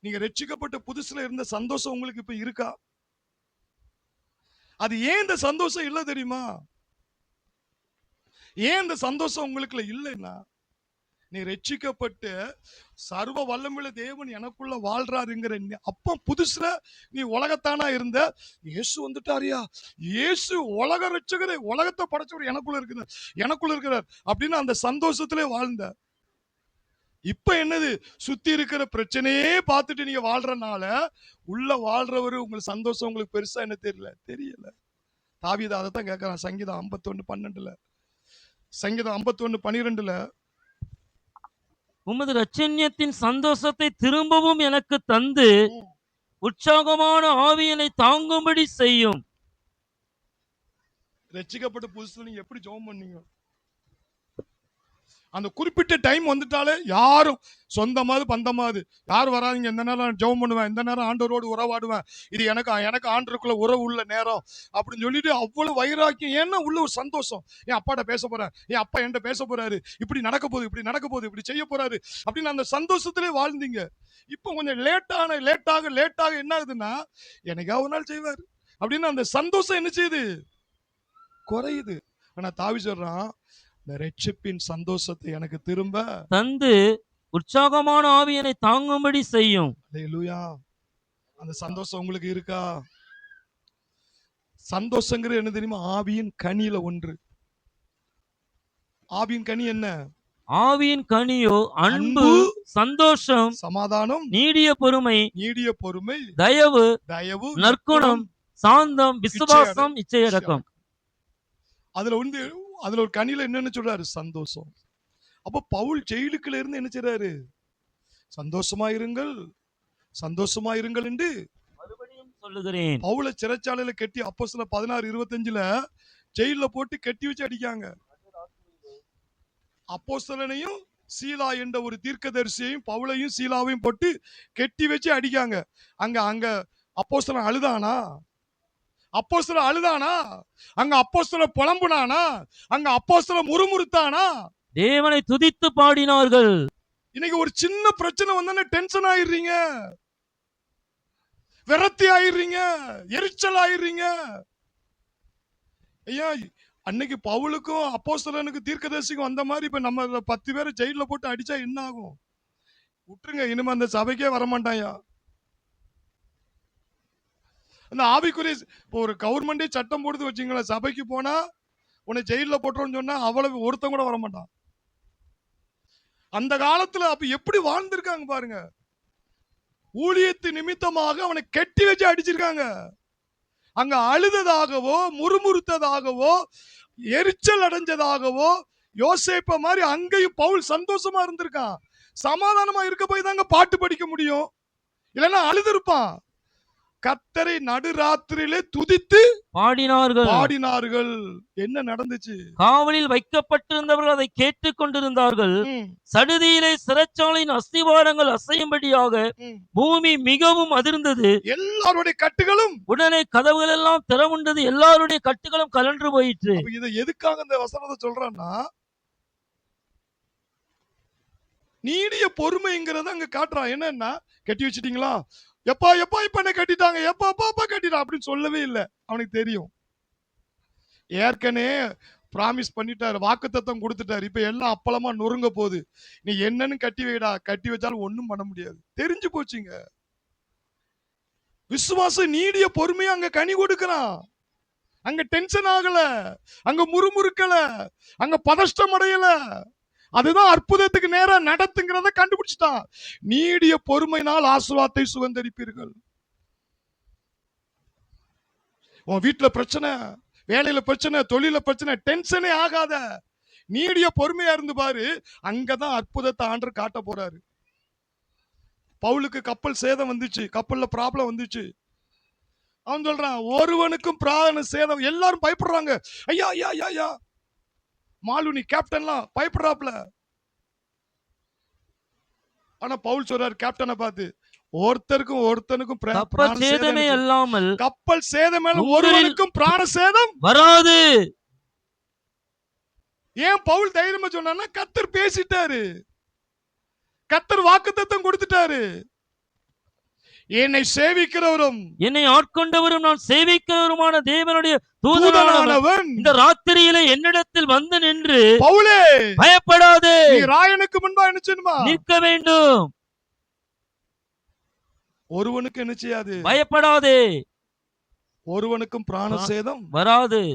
நீங்க ரட்சிக்கப்பட்ட புதுசுல இருந்த சந்தோஷம் உங்களுக்கு இப்ப இருக்கா? அது ஏன் இந்த சந்தோஷம் இல்ல தெரியுமா? ஏன் இந்த சந்தோஷம் உங்களுக்குள்ள இல்லைன்னா, நீ ரட்சிக்கப்பட்டு சர்வ வல்லமையுள்ள தேவன் எனக்குள்ள வாழ்றாருங்கிற அப்ப புதுசுல நீ உலகத்தானா இருந்த. இயேசு வந்துட்டாரியா, இயேசு உலக ரட்சகரே, உலகத்தை படைச்சவர் எனக்குள்ள இருக்கிறார் அப்படின்னு அந்த சந்தோஷத்திலே வாழ்ந்த. இப்ப என்னது? சுத்தி இருக்கிற பிரச்சனையே பார்த்துட்டு நீங்க வாழ்றனால உள்ள வாழ்றவரு உங்களுக்கு சந்தோஷம் உங்களுக்கு பெருசா என்ன தெரியல. தாவீது அதைத்தான் கேட்கிறான். சங்கீதம் 51:12. சங்கீதம் 51:12 உமது இரட்சண்யத்தின் சந்தோஷத்தை திரும்பவும் எனக்கு தந்து ம். உற்சாகமான ஆவியனை தாங்கும்படி செய்யும். ரட்சிக்கப்பட்ட புதுசுல நீங்க எப்படி ஜெபம் பண்ணீங்க? அந்த குறிப்பிட்ட டைம் வந்துட்டாலே யாரும் சொந்தமாவது பந்தமாவது யார் வராதிங்க, இந்த நேரம் ஜெபம் பண்ணுவேன், இந்த நேரம் ஆண்டவரோடு உறவாடுவேன், இது எனக்கு ஆண்டருக்குள்ள உறவு உள்ள நேரம் அப்படின்னு சொல்லிட்டு அவ்வளவு வைராக்கியம். ஏன்னா உள்ள ஒரு சந்தோஷம். என் அப்பாட்ட பேச போறேன், என் அப்பா என்கிட்ட பேச போறாரு, இப்படி நடக்க போகுது, இப்படி நடக்க போகுது, இப்படி செய்ய போறாரு அப்படின்னு அந்த சந்தோஷத்திலே வாழ்ந்தீங்க. இப்போ கொஞ்சம் லேட்டாக என்ன ஆகுதுன்னா, என்னைக்கா ஒரு நாள் செய்வார் அப்படின்னு அந்த சந்தோஷம் என்ன செய்யுது? குறையுது. ஆனா தாவி சொல்றான், இந்த ரட்சிப்பின் சந்தோஷத்தை எனக்கு திரும்ப தந்து உற்சாகமான ஆவியனை தாங்கும்படி செய்யும். அல்லேலூயா. அந்த சந்தோஷம் உங்களுக்கு இருக்கா? சந்தோஷங்கிறது என்ன தெரியுமா? ஆவியின் கனியில ஒன்று. ஆவியின் கனி என்ன? ஆவியின் கனியோ அன்பு, அன்பு, சந்தோஷம், சமாதானம், நீடிய பொறுமை, நீடிய பொறுமை, தயவு, தயவு, நற்குணம், சாந்தம், விசுவாசம், இச்சையடக்கம். அதுல ஒரு கனியில என்னன்னு சொல்றாரு? சந்தோஷம். அப்ப பவுல் ஜெயிலுக்குள்ள இருந்து என்ன செய்றாரு? சந்தோஷமா இருங்கள் என்று மறுபடியும் சொல்லுகிறேன். பவுல சிறைச்சாலையில கட்டி அப்போஸ்தலர் 16:25 ஜெயில போட்டு கட்டி வச்சு அடிக்காங்க. அப்போஸ்தலனையும் சீலா என்ற ஒரு தீர்க்கதரிசியையும் பவுலையும் சீலாவையும் போட்டு கெட்டி வச்சு அடிக்காங்க. அங்க அப்போஸ்தலன் அழுதானா? அங்க அப்போஸ்தலன் புலம்புனானா? அங்க அப்போஸ்தலன் முறுமுறுத்தானா? தேவனை துதித்து பாடினார்கள். இன்னைக்கு ஒரு சின்ன பிரச்சனை வந்தானே டென்ஷன் ஆயிடுறீங்க, விரக்தி ஆயிடுறீங்க, எரிச்சல் ஆயிடுறீங்க. ஐயா, அன்னைக்கு பவுலுக்கும் அப்போஸ்தலனுக்கு தீர்க்கதரிசிக்கும் வந்த மாதிரி இப்ப நம்ம 10 பேரை ஜெயில போட்டு அடிச்சா என்ன ஆகும்? விட்டுருங்க, இனிமே அந்த சபைக்கே வரமாட்டாயா. அந்த ஆவிக்குரிய இப்போ ஒரு கவர்மெண்டே சட்டம் போடுது வச்சுங்களேன், சபைக்கு போனா உன்னை ஜெயில போட்டுறோம்னு சொன்னா அவ்வளவு ஒருத்தன் கூட வரமாட்டான். அந்த காலத்துல அப்ப எப்படி வாழ்ந்திருக்காங்க பாருங்க. ஊழியத்து நிமித்தமாக அவனை கெட்டி வச்சு அடிச்சிருக்காங்க. அங்க அழுததாகவோ முறுமுறுத்ததாகவோ எரிச்சல் அடைஞ்சதாகவோ யோசேப்ப மாதிரி அங்கேயும் பவுல் சந்தோஷமா இருந்திருக்கான். சமாதானமா இருக்க போய் தாங்க பாட்டு படிக்க முடியும், இல்லைன்னா அழுது இருப்பான். கர்த்தரை நடுராத்திரியிலே துதித்து பாடினார்கள். என்ன நடந்துச்சு? காவலில் வைக்கப்பட்டிருந்தவர்கள் அதை கேட்டுக் கொண்டிருந்தார்கள். சடுதியிலே சிறைச்சாலையின் அஸ்திவாரங்கள் அசையும்படியாக பூமி மிகவும் அதிர்ந்தது. எல்லாருடைய கட்டுகளும் உடனே கதவுகள் எல்லாம் திறவுண்டது. எல்லாருடைய கட்டுகளும் கலன்று போயிற்று. இதை எதுக்காக இந்த வசனத்தை சொல்றேன்னா, நீடிய பொறுமைங்கிறத அங்க காட்டுறான். என்னன்னா, கட்டி வச்சிட்டீங்களா, எப்பா இப்ப என்ன கட்டிட்டாங்க, எப்பா கட்டிட்டான் அப்படின்னு சொல்லவே இல்லை. அவனுக்கு தெரியும், ஏற்கனவே பிராமிஸ் பண்ணிட்டாரு, வாக்குத்தத்தம் கொடுத்துட்டாரு. இப்ப எல்லாம் அப்பளமா நொறுங்க போகுது, நீ என்னன்னு கட்டி வைடா, கட்டி வச்சாலும் ஒண்ணும் பண்ண முடியாது. தெரிஞ்சு போச்சுங்க. விசுவாசம் நீடிய பொறுமையா அங்க கனி கொடுக்கிறான். அங்க டென்ஷன் ஆகல, அங்க முறுமுறுக்கல, அங்க பதஷ்டம் அடையல. அதுதான் அற்புதத்துக்கு நேரா நடத்துங்கிறத கண்டுபிடிச்சிட்டான். நீடிய பொறுமையினால் ஆசீர்வாதத்தை சுதந்தரிப்பீர்கள். உன் வீட்டுல பிரச்சனை, வேலையில பிரச்சனை, தொழில பிரச்சனை, டென்ஷனே ஆகாத. நீடிய பொறுமையா இருந்து பாரு, அங்கதான் அற்புதத்தை ஆண்டவர் காட்ட போறாரு. பவுலுக்கு கப்பல் சேதம் வந்துச்சு, கப்பல்ல ப்ராப்ளம் வந்துச்சு. அவன் சொல்றான், ஒருவனுக்கும் பிராண சேதம். எல்லாரும் பயப்படுறாங்க. ஐயா ஐயா ஐயா, மாலுனி கேப்டன்லாம் பயப்படுறாப்ல. ஆனா பவுல் சொல்றாரு கேப்டனை பார்த்து, ஒருத்தனுக்கும் கப்பல் சேதமே அல்லாமல் கப்பல் சேதமே ஒருவனுக்கும் பிராண சேதம் வராது. ஏன் பவுல் தைரியமா சொன்னான்னா, கர்த்தர் பேசிட்டாரு, கர்த்தர் வாக்குத்தத்தம் கொடுத்துட்டாரு. என்னை சேவிக்கிறவரும் என்னை ஆட்கொண்டவரும் நான் சேவிக்கிறவருமான தேவனுடைய தூதனானவன் இந்த ராத்திரியிலே என்னிடத்தில் வந்து நின்று, பவுலே பயப்படாதே, நீ ராயனுக்கு முன்பா என்ன செய்யணுமா? நிற்க வேண்டும். ஒருவனுக்கு என்ன செய்யாது? பயப்படாதே, ஒருவனுக்கும் பிராண சேதம் வராது.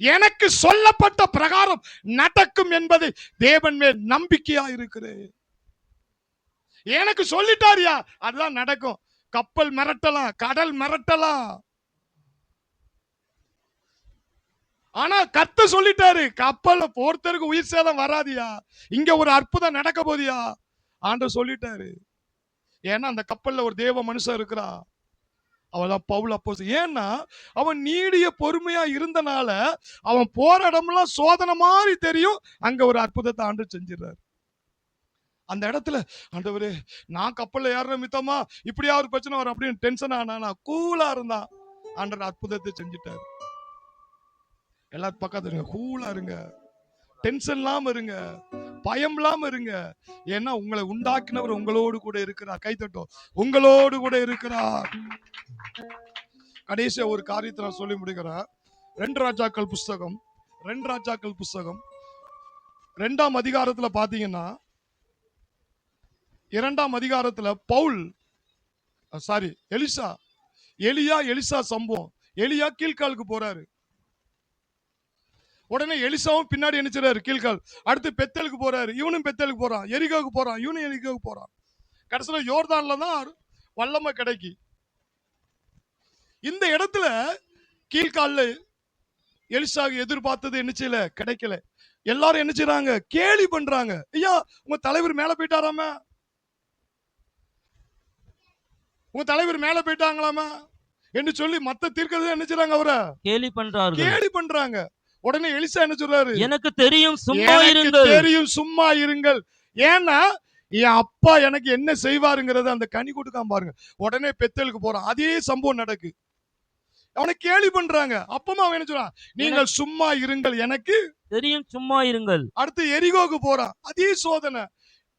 எனக்கு சொல்லப்பட்ட பிரகாரம் நடக்கும் என்பதை தேவன் மேல் நம்பிக்கையா இருக்கிறேன். எனக்கு சொல்லிட்டாரியா, அதுதான் நடக்கும். கப்பல் மிரட்டலாம், கடல் மிரட்டலாம், ஆனா கர்த்தர் சொல்லிட்டாரு, கப்பல்ல ஒருத்தருக்கு உயிர் சேதம் வராதியா, இங்க ஒரு அற்புதம் நடக்க போதியா. ஆண்டவர் சொல்லிட்டாரு. ஏன்னா அந்த கப்பல்ல ஒரு தேவ மனுஷன் இருக்கிறா. அவதான் பவுல் அப்போஸ்தலன். ஏன்னா அவன் நீடிய பொறுமையா இருந்தனால அவன் போற இடமெல்லாம் சோதனை மாதிரி தெரியும். அங்க ஒரு அற்புதத்தை ஆண்டவர் செஞ்சிடறாரு. அந்த இடத்துல ஆண்டவரே நான் கப்பல்ல ஏறுற மித்தமா இப்படியா ஒரு பிரச்சனை வரும் அப்படின்னு டென்ஷன் ஆனா கூலா இருந்தான். ஆண்டவர் அற்புதத்தை செஞ்சிட்டாரு. எல்லாரும் பக்கத்துல இருங்க, கூலா இருங்க, டென்ஷன் இல்லாம இருங்க, பயம் இல்லாம இருங்க. ஏன்னா உங்களை உண்டாக்கினவர் உங்களோடு கூட இருக்கிறார். கைத்தட்டும், உங்களோடு கூட இருக்கிறார். கடைசியா ஒரு காரியத்தை நான் சொல்லி முடிக்கிறேன். 2 ராஜாக்கள் புஸ்தகம் 2ஆம் அதிகாரத்துல பாத்தீங்கன்னா 2ஆம் அதிகாரத்துல எலிசா சம்பவம். எலியா கீழ்காலுக்கு போறாரு. உடனே எலிசாவும் பின்னாடி நினைச்சாரு கீழ்கால். அடுத்து பெத்தேலுக்கு போறாரு, இவனும் பெத்தேலுக்கு போறான். எரிகோவுக்கு போறான், இவனும் எரிகோவுக்கு போறான். கடைசியில யோர்தான்ல தான் வல்லமை கிடைக்கி. இந்த இடத்துல கீழ்கால்ல எலிசா எதிர்பார்த்தது என்ன செய்யல, கிடைக்கல. எல்லாரும் என்ன செய்றாங்க, கேலி பண்றாங்க. ஐயா உங்க தலைவர் மேல போயிட்டாராமா, உங்க தலைவர் மேல போயிட்டாங்களாமா என்று சொல்லி மத்த தீர்க்கதரிசி என்ன செய்றாங்க, அவரை கேலி பண்றாங்க. உடனே எலிசா என்ன சொல்றாரு, எனக்கு தெரியும் சும்மா இருங்கள். ஏன்னா என் அப்பா எனக்கு என்ன செய்வாருங்கிறத அந்த கனி கொடுக்காம பாருங்க. உடனே பெத்தேலுக்கு போறான். அதே சம்பவம் நடக்கு. அவனை கேலி பண்றாங்க. அப்பமா அவன் என்ன சொல்றான், நீங்கள் சும்மா இருங்கள், எனக்கு தெரியும், சும்மா இருங்கள். அடுத்து எரிகோக்கு போறான். அதே சோதனை,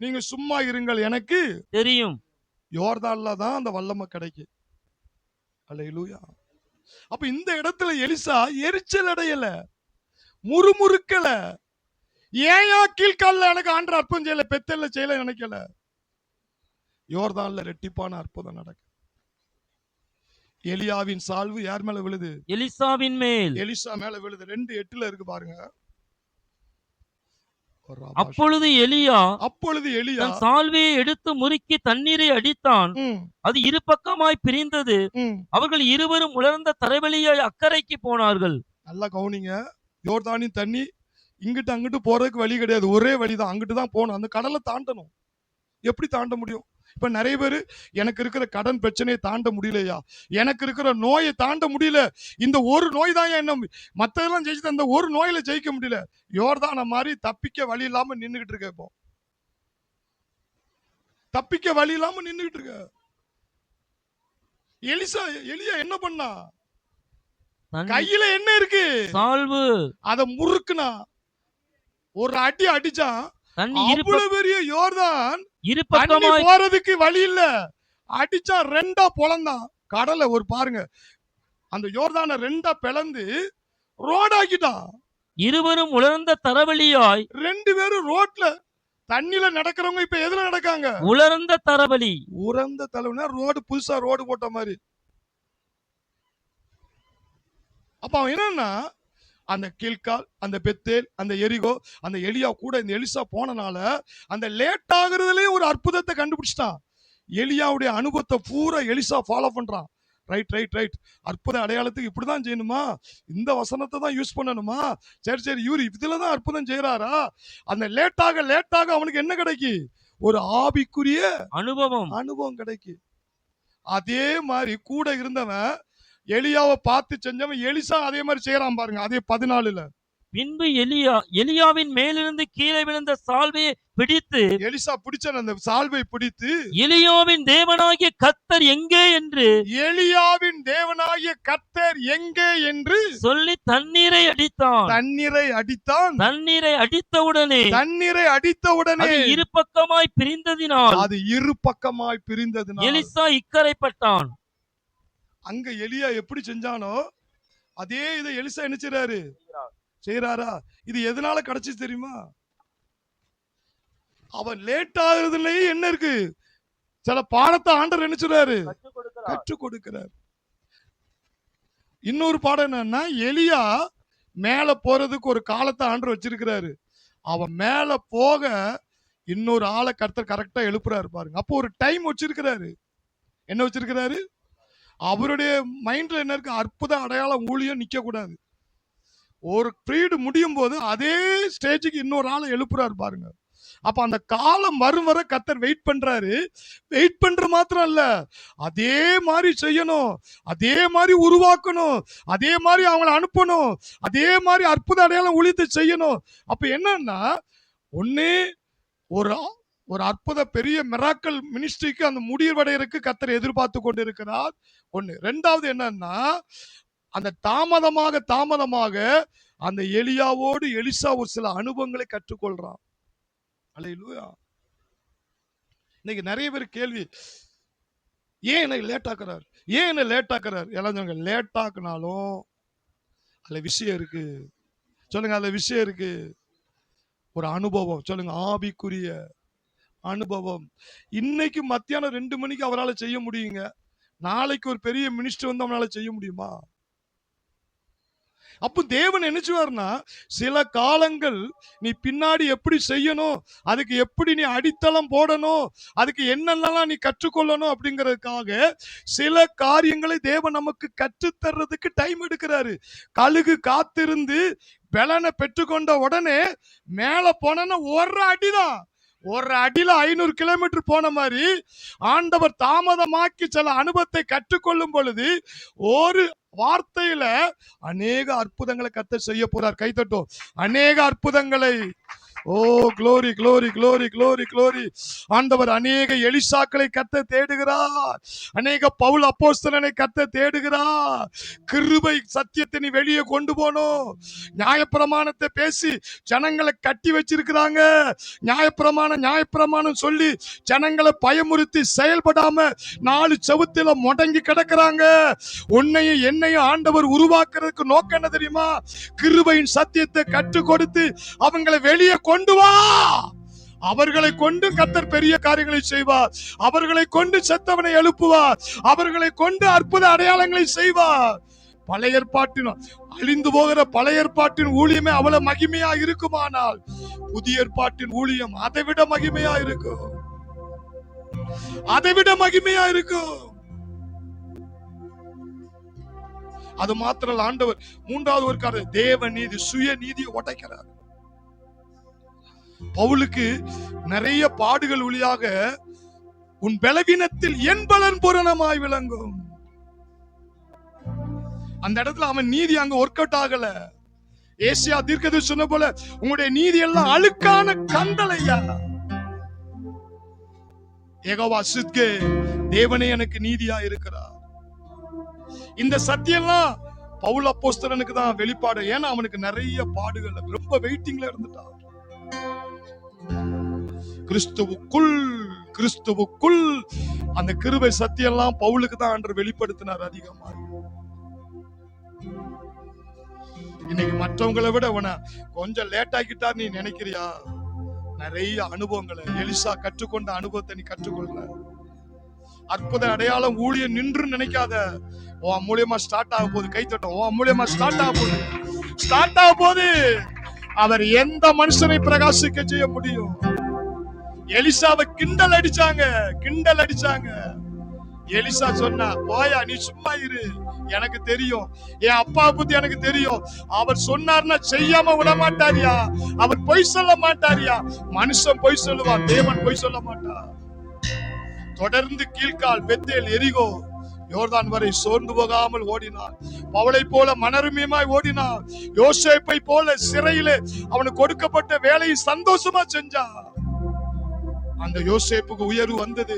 நீங்க சும்மா இருங்கள், எனக்கு தெரியும். யோர்தான்ல தான் அந்த வல்லமை கிடைக்கு. அல்லேலூயா. அப்ப இந்த இடத்துல எலிசா எரிச்சல் அடையல, முறுமுறுக்கல. ஏயா கீழ்கால்ல எனக்கு ஆண்டவர் அற்புதம் செய்யல, பெத்தேல்ல செய்யல நினைக்கல. யோர்தான்ல ரெட்டிப்பான அற்புதம் நடக்கு. எலியாவின் சால்வு யார் மேல விழுது, எலிசாவின் மேல். எலிசா மேல விழுது. 2:8 இருக்கு பாருங்க. அப்பொழுது எலியா தன் சால்வையை எடுத்து முறுக்கி தண்ணீரை அடித்தான். அது இரு பக்கமாய் பிரிந்தது. அவர்கள் இருவரும் உலர்ந்த தரைவழியாய் அக்கறைக்கு போனார்கள். நல்லா கவனிங்க, யோர்தானின் தண்ணி இங்கிட்டு அங்கிட்டு போறதுக்கு வழி கிடையாது, ஒரே வழிதான், அங்கிட்டு தான் போகணும். அந்த கடலை தாண்டணும். எப்படி தாண்ட முடியும்? இப்ப நிறைய பேரு எனக்கு இருக்கிற கடன் பிரச்சனையை தாண்ட முடியலையா, எனக்கு இருக்கிற நோயை தாண்ட முடியல, இந்த ஒரு நோய் தான் என்ன மத்ததெல்லாம் ஜெயிச்சு, அந்த ஒரு நோயில ஜெயிக்க முடியல. யோர்தான மாதிரி தப்பிக்க வழி இல்லாம நின்னுகிட்டு இருக்க. இப்போ தப்பிக்க வழி இல்லாம நின்னுகிட்டு இருக்க. எலியா என்ன பண்ணா, கையில என்ன இருக்கு, சால்வு, அத முறுக்குனா, ஒரு அடி அடிச்சா அவ்வளவு பெரிய யோர்தான் இரு பக்கமாய் போறதுக்கு வழி இல்ல. அடிச்சா 2ஆ பொளந்தான் கடலை. ஒரு பாருங்க, அந்த யோர்தான 2ஆ பிளந்து ரோடாக்கிட்டான். இருவரும் உலர்ந்த தரவழியாய், 2 பேரும் ரோட்ல தண்ணில நடக்கிறவங்க இப்ப எதுல நடக்காங்க, உலர்ந்த தரவழி. உலர்ந்த தலைவனா ரோடு, புதுசா ரோடு போட்ட மாதிரி. அப்ப அவன் என்னன்னா, அந்த கீழ்கால், அந்த பெத்தேல், அந்த எரிகோ, அந்த எலியா கூட இந்த எலிசா போனனால அந்த லேட் ஆகுறதுலயும் ஒரு அற்புதத்தை கண்டுபிடிச்சிட்டான். எலியாவுடைய அனுபவத்தை பூரா எலிசா ஃபாலோ பண்றான். ரைட், அற்புத அடையாளத்துக்கு இப்படிதான் செய்யணுமா, இந்த வசனத்தை தான் யூஸ் பண்ணணுமா, சரி இவரு இதுலதான் அற்புதம் செய்யறாரா. அந்த லேட்டாக அவனுக்கு என்ன கிடைக்கு, ஒரு ஆவிக்குரிய அனுபவம் கிடைக்கு. அதே மாதிரி கூட இருந்தவன் எலியாவை பார்த்து செஞ்சவன் எலிசா அதே மாதிரி செய்யறான் பாருங்க. அதே 14. பின்பு எலியாவின் மேலிருந்து கீழே விழுந்த சால்வையை பிடித்து, எலிசா பிடிச்ச அந்த சால்வை பிடித்து, எலியாவின் தேவனாகிய கர்த்தர் எங்கே என்று, எலியாவின் தேவனாகிய கர்த்தர் எங்கே என்று சொல்லி தண்ணீரை அடித்தான். தண்ணீரை அடித்தவுடனே அது இரு பக்கமாய் பிரிந்ததினால் எலிசா இக்கரைப்பட்டான். அங்க எலியா எப்படி செஞ்சானோ அதே இதை எலிசா என்ன செய்யறாரா. இது எதனால கிடைச்சு தெரியுமா, அவன் லேட் ஆகுறதுலயே என்ன இருக்கு, சில பாடத்தை ஆண்டவர் என்ன சொல்றாரு, கற்றுக் கொடுக்கிறார். இன்னொரு பாடம் என்னன்னா, எலியா மேல போறதுக்கு ஒரு காலத்தை ஆண்டவர் வச்சிருக்கிறாரு. அவன் மேல போக இன்னொரு ஆளை கர்த்தர் கரெக்டா எழுப்புறாரு பாருங்க. அப்போ ஒரு டைம் வச்சிருக்கிறாரு. என்ன வச்சிருக்கிறாரு, அவருடைய மைண்ட்ல என்ன இருக்கு, அற்புத அடையாளம் ஊழியம் நிக்க கூடாது. ஒரு பீரியட் முடியும் போது அதே ஸ்டேஜுக்கு இன்னொரு ஆளை எழுப்புறாரு பாருங்க. அப்ப அந்த காலம் வரும் வரை கர்த்தர் வெயிட் பண்றாரு. வெயிட் பண்ற மாத்திரம் இல்ல, அதே மாதிரி செய்யணும், அதே மாதிரி உருவாக்கணும், அதே மாதிரி அவங்களை அனுப்பணும், அதே மாதிரி அற்புத அடையாளம் ஊழியத்தை செய்யணும். அப்ப என்னன்னா, ஒண்ணு ஒரு ஒரு அற்புத பெரிய மிராக்கல் மினிஸ்ட்ரிக்கு அந்த முடிவடையறதுக்கு கர்த்தர் எதிர்பார்த்து கொண்டு இருக்கிறார். ஒண்ணு. ரெண்டாவது என்னன்னா, அந்த தாமதமாக அந்த எலியாவோடு எலிசா ஒரு சில அனுபவங்களை கற்றுக்கொள்றான். அல்லேலூயா. இன்னைக்கு நிறைய பேர் கேள்வி, ஏன் எனக்கு லேட் ஆக்குறாரு, ஏன் என்ன லேட் ஆக்குறாரு? எல்லாம் சொல்லுங்க, லேட் ஆக்குனாலும் அதுல விஷயம் இருக்கு. சொல்லுங்க, அதுல விஷயம் இருக்கு. ஒரு அனுபவம். சொல்லுங்க, ஆவிக்குரிய அனுபவம். இன்னைக்கு மத்தியானம் 2 மணிக்கு அவரால் செய்ய முடியுங்க. நாளைக்கு ஒரு பெரிய மினிஸ்டர் வந்து அவனால செய்ய முடியுமா? அப்ப தேவன் என்ன செய்வார்னா, சில காலங்கள் நீ பின்னாடி எப்படி செய்யணும், அதுக்கு எப்படி நீ அடித்தளம் போடணும், அதுக்கு என்னென்னலாம் நீ கற்றுக்கொள்ளணும் அப்படிங்கிறதுக்காக சில காரியங்களை தேவன் நமக்கு கற்றுத்தர்றதுக்கு டைம் எடுக்கிறாரு. கழுகு காத்திருந்து பலனை பெற்றுக்கொண்ட உடனே மேல போன ஒரு அடிதான், ஒரு அடியில 500 கிலோமீட்டர் போன மாதிரி ஆண்டவர் தாமதமாக்கி சில அனுபவத்தை கற்றுக்கொள்ளும் பொழுது ஒரு வார்த்தையில அநேக அற்புதங்களை கர்த்தர் செய்ய போறார். கைதட்டும். அநேக அற்புதங்களை. ஓ glory glory glory glory glory. ஆண்டவர் அநேக எலிசாக்களை கர்த்தர் தேடுகிறார். அநேக பவுல் அப்போஸ்தலனை கர்த்தர் தேடுகிறார். கிருபை சத்தியத்தை நீ வெளியே கொண்டு போணும். நியாயப்பிரமாணத்தை பேசி ஜனங்களை கட்டி வச்சிருக்கிறாங்க. நியாயப்பிரமாணம் சொல்லி ஜனங்களை பயமுறுத்தி செயல்படாம 4 செவுத்துல முடங்கி கிடக்குறாங்க. உன்னையும் என்னையும் ஆண்டவர் உருவாக்குறதுக்கு நோக்கம் என்ன தெரியுமா? கிருபையின் சத்தியத்தை கற்றுக் கொடுத்து அவங்களை வெளியே கொண்டு வா. அவர்களை கொண்டு கர்த்தர் பெரிய காரியங்களை செய்வார். அவர்களை கொண்டு செத்தவனை எழுப்புவார். அவர்களை கொண்டு அற்புத அடையாளங்களை செய்வார். பழைய ஏற்பாட்டின் அழிந்து போகிற பழைய ஏற்பாட்டின் ஊழியமே அவ்வளவு மகிமையா இருக்குமானால் புதிய ஏற்பாட்டின் ஊழியம் அதை விட மகிமையா இருக்கும். அதை விட மகிமையா இருக்கும். அது மாத்திரம் ஆண்டவர் 3வது ஒரு காரியம், தேவ நீதி, சுய நீதியை உடைக்கிறார். பவுலுக்கு நிறைய பாடுகள் வழியாக உன் பலவீனத்தில் என் பலன் பூரணமாய் விளங்கும். அந்த இடத்துல அவன் நீதி அங்க ஒர்க் அவுட் ஆகல. ஏசியா தீர்க்கதரிசி சொன்ன போல உங்களுடைய நீதி எல்லாம் அழுக்கான கந்தலையா. யெகோவா சித்கே, தேவனே எனக்கு நீதியா இருக்கிறார். இந்த சத்தியம்லாம் பவுல் அப்போஸ்தலனுக்கு தான் வெளிப்பாடு. ஏன்னா அவனுக்கு நிறைய பாடுகள், ரொம்ப வெயிட்டிங்ல இருந்துட்டான். கிறிஸ்துவுக்குள் அந்த கிருபை சத்தியம் எல்லாம் பவுலுக்கு தான் அன்று வெளிப்படுத்தினார் அதிகமாக. இன்னைக்கு மற்றவங்களை விட கொஞ்சம் லேட் ஆகிட்டார் நீ நினைக்கிறியா? நிறைய அனுபவங்களை எலிசா கற்றுக்கொண்ட அனுபவத்தை நீ கற்றுக்கொள்ள. அற்புத அடையாளம் ஊழியம் நின்று நினைக்காத. உன் மூலியமா ஸ்டார்ட் ஆக போகுது. கை தட்டும். உன் மூலியமா ஸ்டார்ட் ஆக போகுது. அவர் எந்த மனுஷனை பிரகாசிக்க செய்ய முடியும்? எலிசாவை கிண்டல் அடிச்சாங்க. எலிசா சொன்னா, போயா நீ சும்மா இரு, எனக்கு தெரியும், என் அப்பா பத்தி எனக்கு தெரியும், அவர் சொன்னார்னா செய்யாம விட மாட்டாரியா, அவர் பொய் சொல்ல மாட்டாரியா. மனுஷன் பொய் சொல்லுவான், தேவன் பொய் சொல்ல மாட்டார். தொடர்ந்து கீழ்கால், பெத்தேல், எரிகோ, யோர்தான் வரை சோர்ந்து போகாமல் ஓடினார். பவுலை போல மனருமியமாய் ஓடினார். யோசேப்பை போல சிறையிலே அவனுக்கு கொடுக்கப்பட்ட வேலையை சந்தோஷமா செஞ்சான். அந்த யோசேப்புக்கு உயர்வு வந்தது,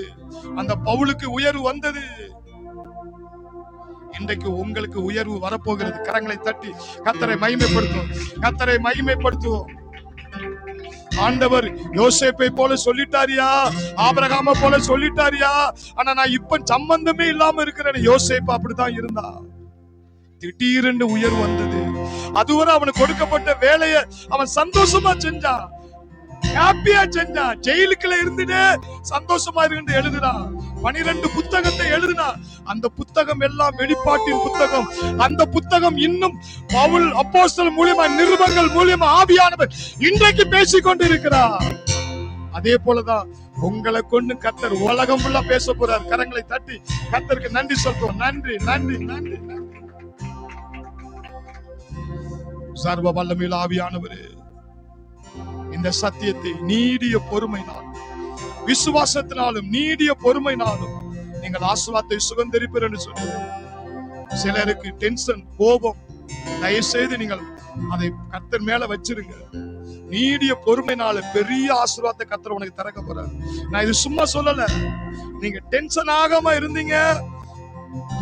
அந்த பவுலுக்கு உயர்வு வந்தது. இன்றைக்கு உங்களுக்கு உயர்வு வரப்போகிறது. கரங்களை தட்டி கர்த்தரை மகிமைப்படுத்துவோம். ஆண்டவர் யோசேப்பை போல சொல்லிட்டாரியா, ஆபிரகாமை போல சொல்லிட்டாரியா, ஆனா நான் இப்ப சம்பந்தமே இல்லாம இருக்கிறேன். யோசேப்பு அப்படித்தான் இருந்தா. திடீரென்று உயர்வு வந்தது. அதுவரை அவனுக்கு கொடுக்கப்பட்ட வேலையை அவன் சந்தோஷமா செஞ்சான், ஹாப்பியா செஞ்சான். ஜெயிலுக்குள்ள இருந்துட்டு சந்தோஷமா இருந்து எழுதுறான். 12 புத்தகத்தை எழுதினான். அந்த புத்தகம் எல்லாம் வெளிப்பாட்டின் புத்தகம். அந்த புத்தகம் இன்னும் பவுல் அப்போஸ்தலர் மூலமா, நிருபங்கள் மூலமா ஆவியானவர் இன்றைக்கு பேசிக் கொண்டிருக்கிறார். அதே போலதான் உங்களை கொண்டு கர்த்தர் உலகம் ஃபுல்லா பேச போறார். கரங்களை தட்டி கர்த்தருக்கு நன்றி சொல்றோம். நன்றி. சர்வ வல்லமையுள்ள ஆவியானவரே, இந்த சத்தியத்தை நீடிய பொறுமையினால், விசுவாசத்தினாலும் நீடிய பொறுமையினாலும் நீங்கள் ஆசீர்வாதத்தை சுதந்தரிப்பீர் என்று சொன்னீர்கள். சிலருக்கு டென்ஷன், கோபம், தயவு செய்து நீங்கள் அதை கர்த்தர் மேல வச்சிருங்க. நீடிய பொறுமைனால பெரிய ஆசீர்வாதத்தை கர்த்தர் உனக்கு திறக்க போறார். நான் இது சும்மா சொல்லல. நீங்க டென்ஷன் ஆகாம இருந்தீங்க,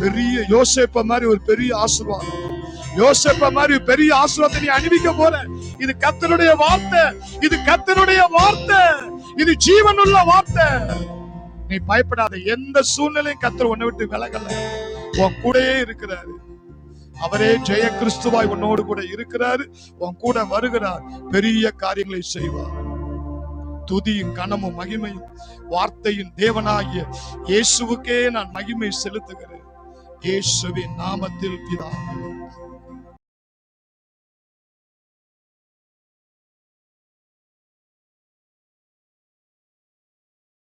பெரிய யோசேப்ப மாதிரி ஒரு பெரிய ஆசீர்வாதம், யோசேப்ப மாதிரி பெரிய ஆசீர்வாதத்தை நீ அனுபவிக்க போற. இது கர்த்தருடைய வார்த்தை, இது கர்த்தருடைய வார்த்தை, இது ஜீவனுள்ள வார்த்தை. நீ பயப்படாத. எந்த சூழ்நிலையும் கர்த்தர் உன்னை விட்டு விலகல, உன் கூடயே இருக்கிறாரு. அவரே ஜெய கிறிஸ்துவாய் உன்னோடு கூட இருக்கிறாரு, உன் கூட வருகிறார், பெரிய காரியங்களை செய்வார். துதியும் கனமும் மகிமையும் வார்த்தையின் தேவனாகிய இயேசுவுக்கே நான் மகிமை செலுத்துகிறேன். இயேசுவின் நாமத்தில் பிதாவே.